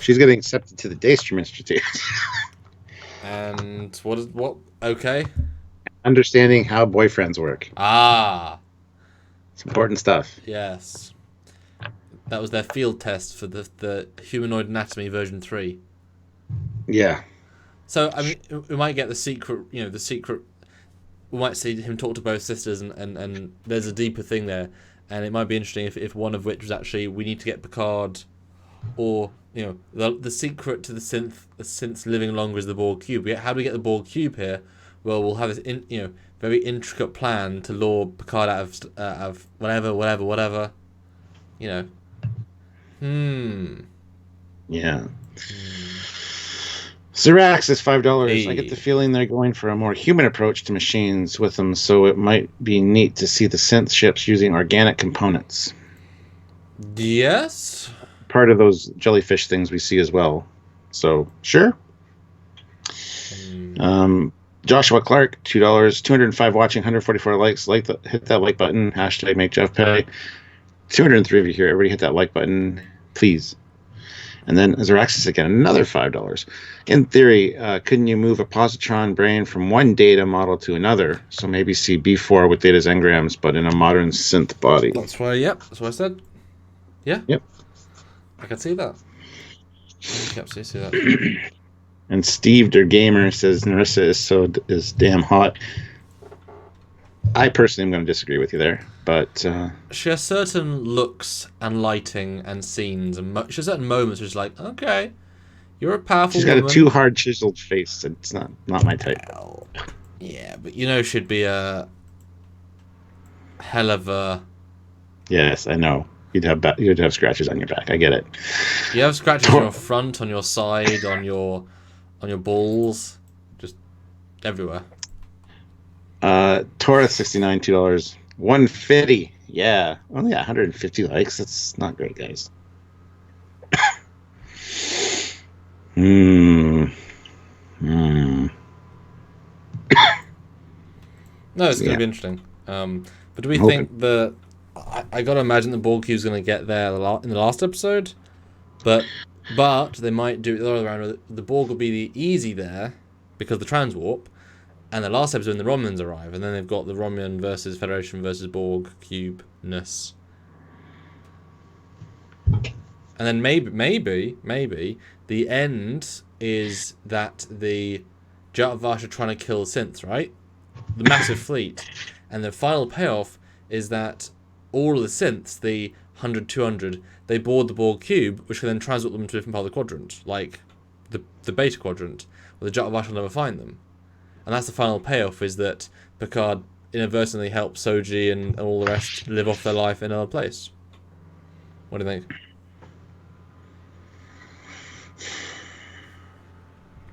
She's getting accepted to the Daystrom Institute. And what? Okay. Understanding how boyfriends work. Ah. It's important stuff. Yes. That was their field test for the Humanoid Anatomy version 3. Yeah. So, I mean, we might get the secret, we might see him talk to both sisters, and there's a deeper thing there, and it might be interesting if one of which was actually, we need to get Picard, or, the secret to the synths living longer is the Borg cube. How do we get the Borg cube here? Well, we'll have this, very intricate plan to lure Picard out of whatever, Yeah. Zirax is $5. Hey. I get the feeling they're going for a more human approach to machines with them, so it might be neat to see the synth ships using organic components. Yes. Part of those jellyfish things we see as well. So, sure. Joshua Clark, $2, 205 watching, 144 likes. Hit that like button. Hashtag make Jeff pay. 203 of you here. Everybody hit that like button, please. And then Azaraxis again, another $5. In theory, couldn't you move a positron brain from one data model to another? So maybe see B4 with data's engrams, but in a modern synth body. That's what I said. Yeah. Yep. I can see that. I can absolutely see that. And Steve Der Gamer says Narissa is damn hot. I personally am going to disagree with you there, but she has certain looks and lighting and scenes, and she has certain moments where she's like, okay, you're a powerful woman. She's got a too hard chiseled face. It's not my type. Well, yeah, but she'd be a hell of a. Yes, I know. You'd have scratches on your back. I get it. You have scratches on your front, on your side, on your balls, just everywhere. Taurus 69, $2, 150. Yeah, only 150 likes. That's not great, guys. No, it's going to be interesting. But do we think I got to imagine the Borg cube's going to get there in the last episode, but they might do it the other way around. The Borg will be the easy there because of the transwarp, and the last episode when the Romulans arrive, and then they've got the Romulan versus Federation versus Borg cube-ness. And then maybe the end is that the Jatavash are trying to kill synths, right? The massive fleet. And the final payoff is that all of the synths, the 100, 200, they board the Borg cube, which can then transport them to a different part of the quadrant, like the beta quadrant, where the Jatavash will never find them. And that's the final payoff, is that Picard inadvertently helps Soji and all the rest live off their life in another place. What do you think?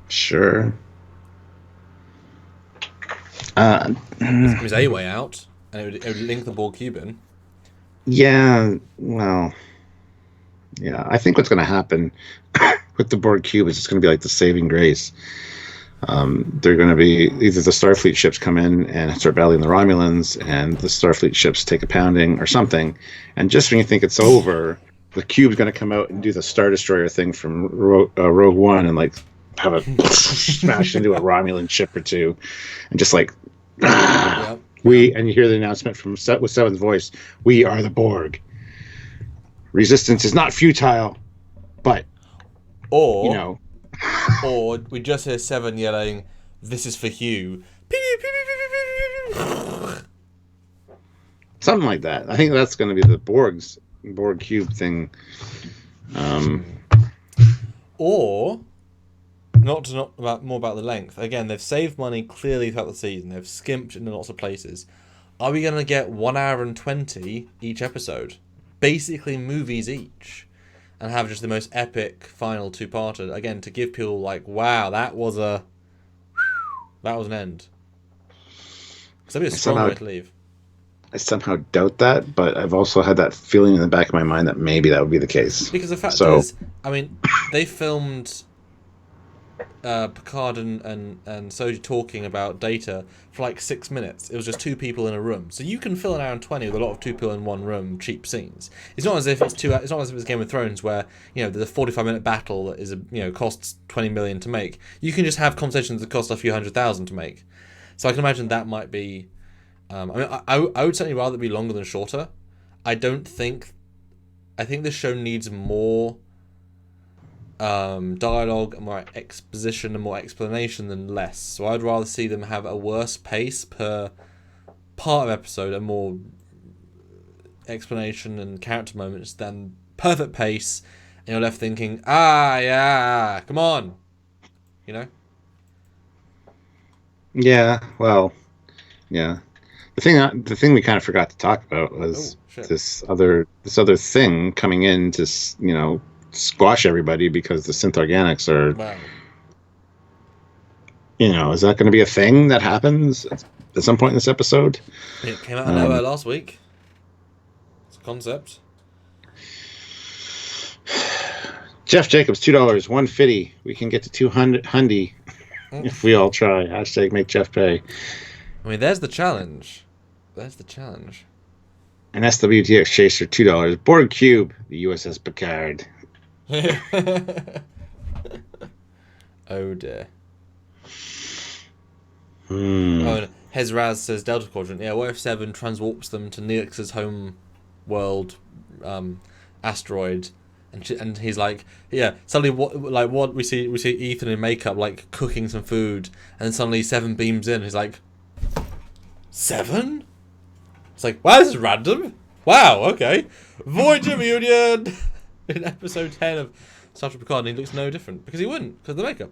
Sure. There's a way out, and it would link the Borg cube in. Yeah, well, yeah. I think what's going to happen with the Borg cube is it's going to be like the saving grace. They're going to be either the Starfleet ships come in and start battling the Romulans, and the Starfleet ships take a pounding or something. And just when you think it's over, the cube's going to come out and do the Star Destroyer thing from Rogue One and like have a smash into a Romulan ship or two, and just like Yep. and you hear the announcement from with Seven's voice: "We are the Borg. Resistance is not futile, but or we just hear Seven yelling, 'This is for Hugh.'" Something like that. I think that's going to be the Borg cube thing. Or not more about the length. Again, they've saved money clearly throughout the season. They've skimped in lots of places. are we going to get 1 hour and 20 each episode? Basically movies each. And have just the most epic final two-parter. Again, to give people like, wow, that was an end. Because that'd be a strong way to leave. I somehow doubt that, but I've also had that feeling in the back of my mind that maybe that would be the case. Because the fact is, I mean, they filmed Picard and Soji talking about Data for like 6 minutes. It was just two people in a room, so you can fill an hour and 20 with a lot of two people in one room cheap scenes. It's not as if it's It's not as if it's Game of Thrones where there's a 45-minute battle that is costs 20 million to make. You can just have conversations that cost a few $100,000 to make. So I can imagine that might be. I would certainly rather it be longer than shorter. I think this show needs more dialogue and more exposition and more explanation than less. So I'd rather see them have a worse pace per part of episode and more explanation and character moments than perfect pace and you're left thinking, yeah, come on. Yeah, well, yeah. The thing we kind of forgot to talk about was this other thing coming in to squash everybody because the synth organics are. Wow. Is that going to be a thing that happens at some point in this episode? It came out of nowhere last week. It's a concept. Jeff Jacobs, $2, $150. We can get to 200 if we all try. # make Jeff pay. I mean, there's the challenge. An SWTX Chaser, $2. Borg Cube, the USS Picard. Oh dear. Oh, and Hezraz says Delta Quadrant. Yeah, what if 7 transwarps them to Neelix's home world asteroid, and he's like, yeah. Suddenly, what we see Ethan in makeup like cooking some food, and then suddenly 7 beams in. And he's like, 7? It's like, wow, this is random. Wow, okay. Voyager Reunion in episode 10 of Star Trek Picard, and he looks no different because he wouldn't because of the makeup.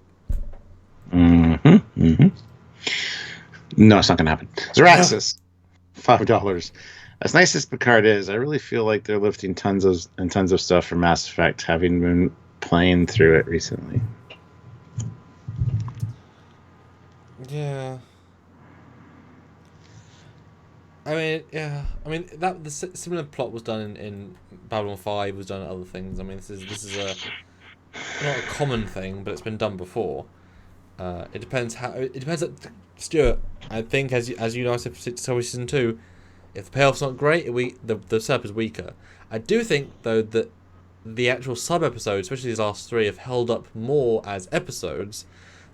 No, it's not going to happen. Zeraxis, $5. As nice as Picard is, I really feel like they're lifting tons of stuff from Mass Effect, having been playing through it recently. Yeah. I mean that the similar plot was done in Babylon 5, was done in other things. I mean, this is not a common thing, but it's been done before. It depends. Stuart, I think as you know, I said for season 2, if the payoff's not great, the setup is weaker. I do think though that the actual sub episodes, especially these last 3, have held up more as episodes.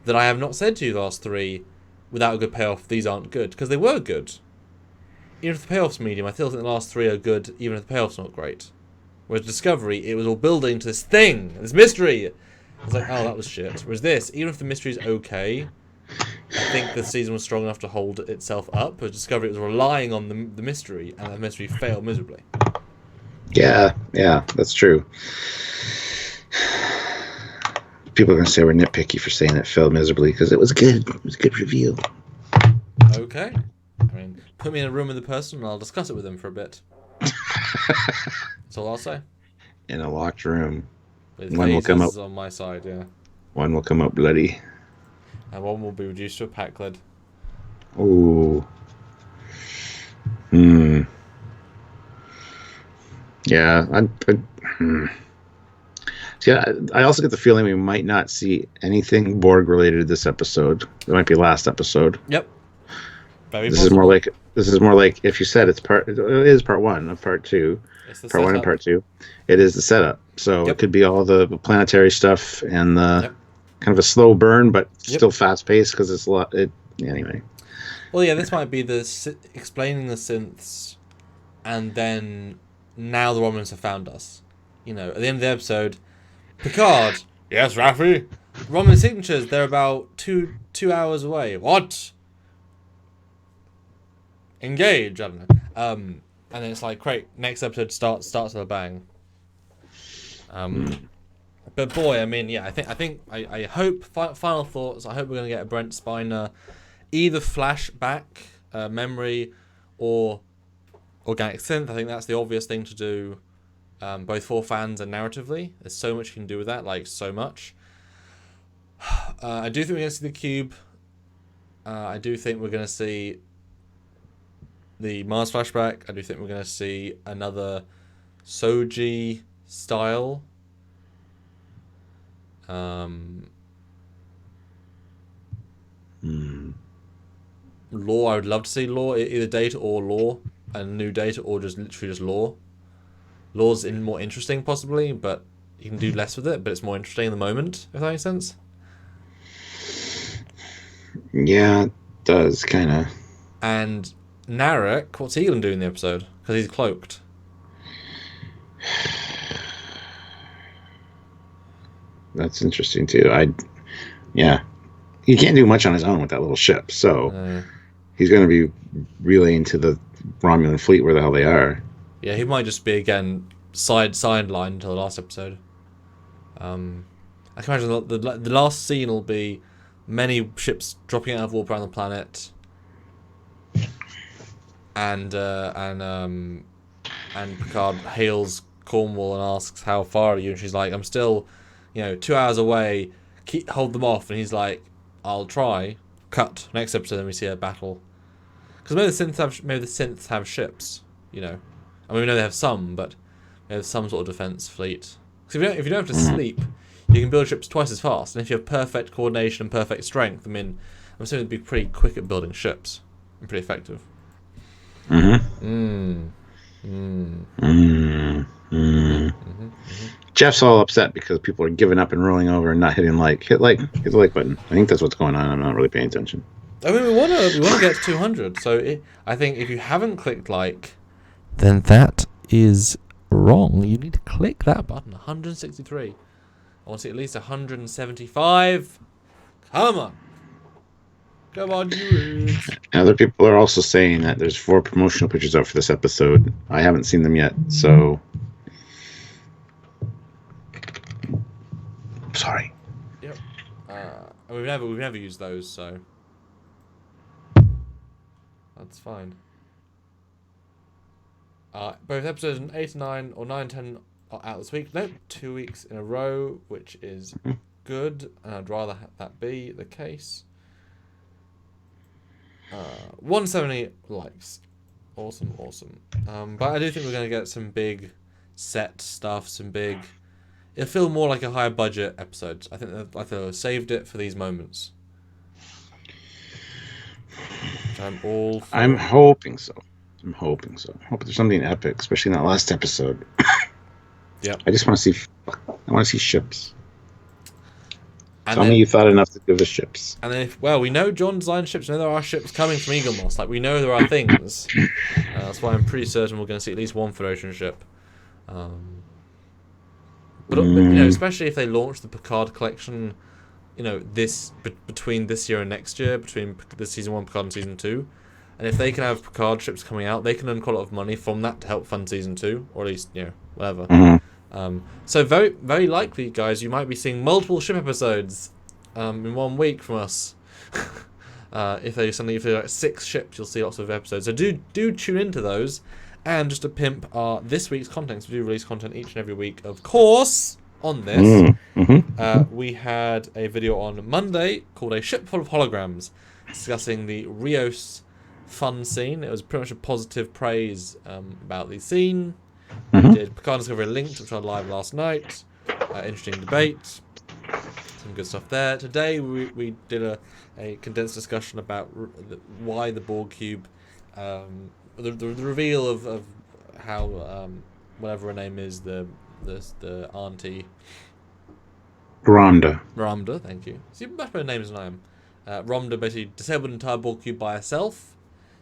That I have not said to you the last 3 without a good payoff. These aren't good because they were good. Even if the payoff's medium, I still think the last 3 are good, even if the payoff's not great. Whereas Discovery, it was all building to this thing, this mystery. It's like, oh, that was shit. Whereas this, even if the mystery's okay, I think the season was strong enough to hold itself up. Whereas Discovery, it was relying on the mystery, and that mystery failed miserably. Yeah, that's true. People are going to say we're nitpicky for saying it failed miserably because it was good. It was a good review. Okay. I mean, put me in a room with the person and I'll discuss it with them for a bit. That's all I'll say. In a locked room. With one will come up on my side, yeah. One will come up bloody. And one will be reduced to a pack lid. Ooh. Yeah, See, I also get the feeling we might not see anything Borg related this episode. It might be last episode. Yep. This is more like if you said it is part 1 of part 2. Part 1 and part 2. It is the setup. So It could be all the planetary stuff and the kind of a slow burn, but still fast paced because it's a lot. Anyway. Well, yeah, this might be explaining the synths, and then now the Romulans have found us. At the end of the episode, Picard. Yes, Raffi. Romulan signatures. They're about two hours away. What? Engage. I don't know. And then it's like, great. Next episode starts with a bang. But boy, I mean, yeah, I hope. Final thoughts. I hope we're gonna get a Brent Spiner, either flashback memory, or organic synth. I think that's the obvious thing to do, both for fans and narratively. There's so much you can do with that, like so much. I do think we're going to see the cube. I do think we're going to see the Mars flashback. I do think we're going to see another Soji style. Lore, I would love to see lore, either data or lore, and new data, or just literally just lore. Lore's more interesting, possibly, but you can do less with it, but it's more interesting in the moment, if that makes sense. Yeah, it does, kind of. And Narek, what's he going to do in the episode? Because he's cloaked. That's interesting, too. Yeah. He can't do much on his own with that little ship, so he's going to be relaying to the Romulan fleet where the hell they are. Yeah, he might just be, again, sidelined until the last episode. I can imagine the last scene will be many ships dropping out of warp around the planet, and Picard hails Cornwall and asks, "How far are you?" And she's like, "I'm still, 2 hours away. Hold them off." And he's like, "I'll try." Cut. Next episode, then we see a battle. Because maybe the synths have ships. I mean, we know they have some, but they have some sort of defense fleet. Because if you don't have to sleep, you can build ships twice as fast. And if you have perfect coordination and perfect strength, I mean, I'm assuming they'd be pretty quick at building ships and pretty effective. Jeff's all upset because people are giving up and rolling over and not hitting like. Hit the like button. I think that's what's going on. I'm not really paying attention. I mean, we want to get to 200. So I think if you haven't clicked like, then that is wrong. You need to click that button. 163. I want to see at least 175. Come on. Come on, you. Other people are also saying that there's 4 promotional pictures out for this episode. I haven't seen them yet, so. Sorry. Yep. We've never used those, so that's fine. Both episodes 8 and 9 or 9 and 10 are out this week. Nope, 2 weeks in a row, which is good, and I'd rather that be the case. 170 likes. Awesome. But I do think we're going to get some big set stuff, it'll feel more like a higher budget episode. I think they've saved it for these moments. Which I'm all for. I'm hoping so. I hope there's something epic, especially in that last episode. Yeah. I just want to see ships. Tell me you thought enough to give us ships. And then, we know John designed ships. We know there are ships coming from Eagle Moss. Like, we know there are things. That's why I'm pretty certain we're going to see at least one Federation ship. But especially if they launch the Picard collection, between this year and next year, between the season 1 Picard and season 2, and if they can have Picard ships coming out, they can earn quite a lot of money from that to help fund season 2, or at least whatever. So very, very likely, guys, you might be seeing multiple ship episodes in 1 week from us. If they're like 6 ships, you'll see lots of episodes. So do tune into those. And just to pimp this week's content, so we do release content each and every week, of course, on this. We had a video on Monday called A Ship Full of Holograms, discussing the Rios fun scene. It was pretty much a positive praise about the scene. We did Picard Discovery Linked, which was live last night. Interesting debate. Some good stuff there. Today we did a condensed discussion about why the Borg Cube, the reveal of how whatever her name is, the auntie Rhonda, thank you. She's much better names than I am. Rhonda basically disabled an entire Borg Cube by herself.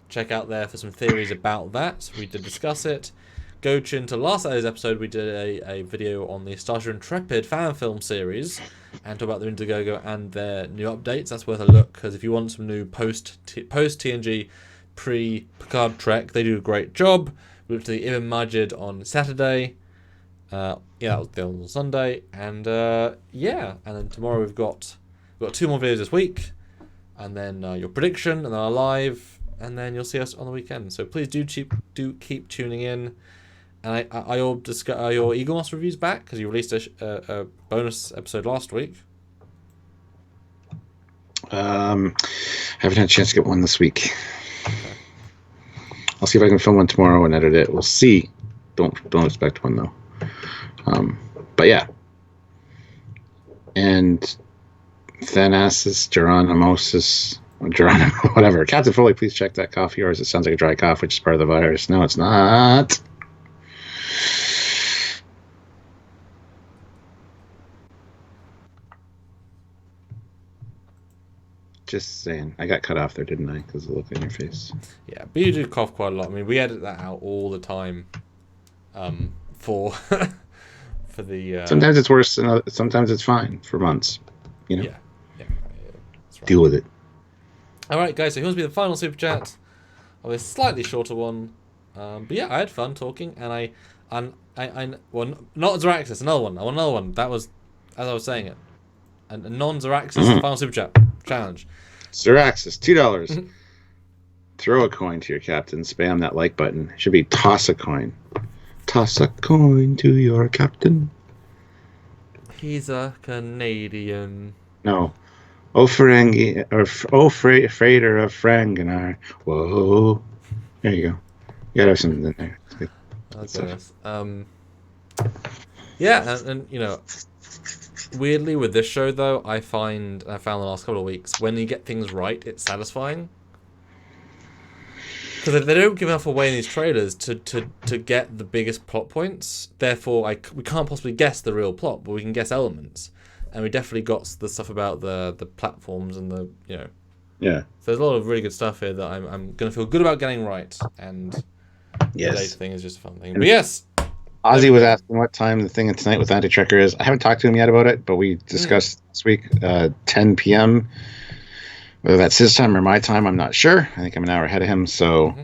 Check out there for some theories about that. We did discuss it. Go into last Saturday's episode. We did a video on the Starship Intrepid fan film series and talk about the Indiegogo and their new updates. That's worth a look, because if you want some new post TNG pre-Picard Trek, they do a great job. We looked at the Ibn Majid on Saturday. That was on Sunday. And and then tomorrow we've got 2 more videos this week. And then your prediction, and then our live. and then you'll see us on the weekend. So please do keep tuning in. And are your Eagle Moss reviews back? Because you released a bonus episode last week. Haven't had a chance to get one this week. Okay. I'll see if I can film one tomorrow and edit it. We'll see. Don't expect one though. But yeah. And Thanasis, Geronimo, whatever. Captain Foley, please check that cough of yours. It sounds like a dry cough, which is part of the virus. No, it's not. Just saying. I got cut off there, didn't I? Because of the look on your face. Yeah, but you do cough quite a lot. I mean, we edit that out all the time. For for the. Sometimes it's worse than sometimes it's fine for months. You know. Yeah. That's right. Deal with it. All right, guys. So here's be the final super chat of a slightly shorter one. But yeah, I had fun talking, and I well, not Zaraxis, another one. I want another one. That was as I was saying it. And a non-Zaraxis final super chat challenge. Zaraxis, $2. Throw a coin to your captain. Spam that like button. It should be toss a coin. Toss a coin to your captain. He's a Canadian. No. Oh, Ferengi, or Freighter of Frangenar. Whoa. There you go. You gotta have something in there. That's nice. Yeah, and you know, weirdly with this show though, I found the last couple of weeks, when you get things right, it's satisfying. Because they don't give enough away in these trailers to get the biggest plot points. Therefore, we can't possibly guess the real plot, but we can guess elements. And we definitely got the stuff about the platforms and the, you know. Yeah. So there's a lot of really good stuff here that I'm going to feel good about getting right. And yes. The data thing is just a fun thing. But yes. Ozzy was asking what time the thing tonight with Anti-Trekker is. I haven't talked to him yet about it, but we discussed this week, 10 p.m. Whether that's his time or my time, I'm not sure. I think I'm an hour ahead of him. So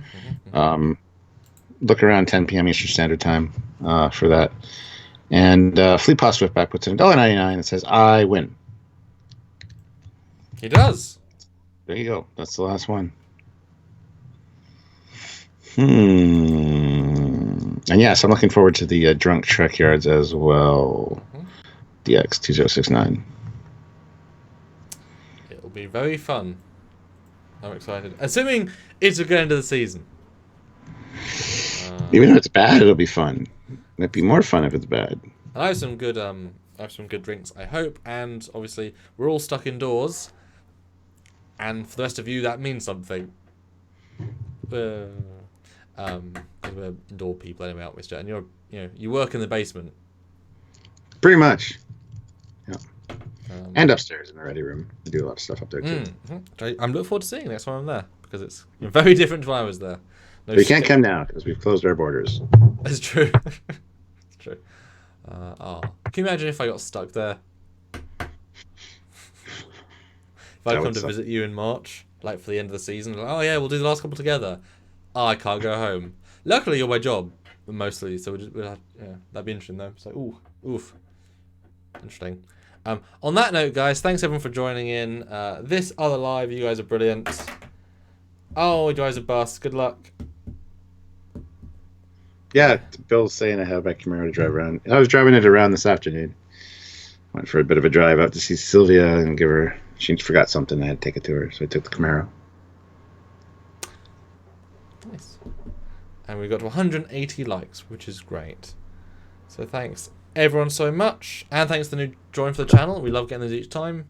look around 10 p.m. Eastern Standard Time for that. And Fleet Paw Swiftback puts in $1.99 and says, I win. He does. There you go. That's the last one. And yes, I'm looking forward to the Drunk Trekyards as well. DX2069. It'll be very fun. I'm excited. Assuming it's a good end of the season. Even if it's bad, it'll be fun. It'd be more fun if it's bad. And I have some good drinks, I hope, and obviously we're all stuck indoors. And for the rest of you, that means something. We're indoor people anyway, aren't we, Stuart? And you work in the basement. Pretty much. Yeah. And upstairs in the ready room. We do a lot of stuff up there too. I'm looking forward to seeing next time I'm there because it's very different to when I was there. No, you can't come now because we've closed our borders. That's true. It's true. Can you imagine if I got stuck there? If I come to visit you in March, like for the end of the season, like, oh yeah, we'll do the last couple together. Oh, I can't go home. Luckily, you're my job mostly, so that'd be interesting though. It's like, oof, interesting. On that note, guys, thanks everyone for joining in. This other live, you guys are brilliant. Oh, you guys are bust. Good luck. Yeah, Bill's saying I have my Camaro to drive around. I was driving it around this afternoon. Went for a bit of a drive out to see Sylvia and give her. She forgot something. I had to take it to her, so I took the Camaro. Nice. And we got to 180 likes, which is great. So thanks everyone so much, and thanks to the new join for the channel. We love getting those each time.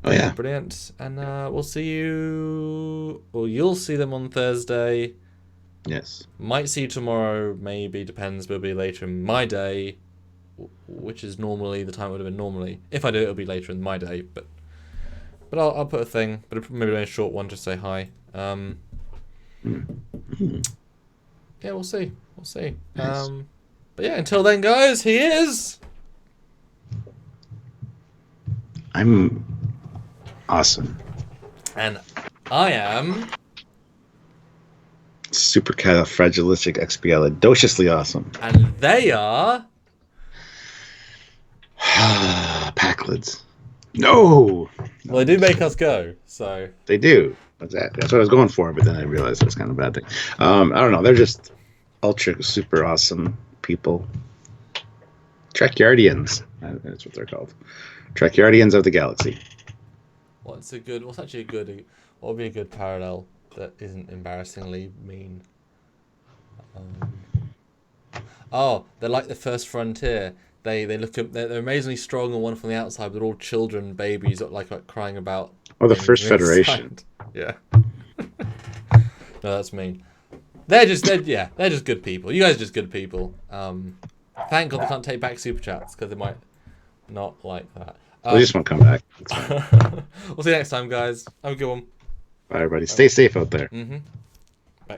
Oh yeah, brilliant. And we'll see you, or you'll see them on Thursday. Yes. Might see you tomorrow, maybe, depends, but it'll be later in my day, which is normally the time it would have been normally. If I do it, it'll be later in my day, but I'll put a thing, but maybe a short one to say hi. Yeah, we'll see. Nice. But yeah, until then, guys, he is... I'm awesome. And I am... supercalifragilisticexpialidociously awesome. And they are... Packlids. No! Well, they do make us go, so... They do. Exactly. That's what I was going for, but then I realized it was kind of a bad thing. I don't know. They're just ultra super awesome people. Trekyardians. That's what they're called. Trekyardians of the galaxy. What's actually a good? What would be a good parallel that isn't embarrassingly mean? They're like the first frontier. They look up. They're amazingly strong and wonderful on the outside, but they're all children, babies, like crying about. Oh, the First Federation. Yeah. No, that's mean. They're just good people. You guys are just good people. Thank God they can't take back super chats because they might not like that. They just won't come back. We'll see you next time, guys. Have a good one. Bye, everybody. Stay safe out there. Mm-hmm. Bye.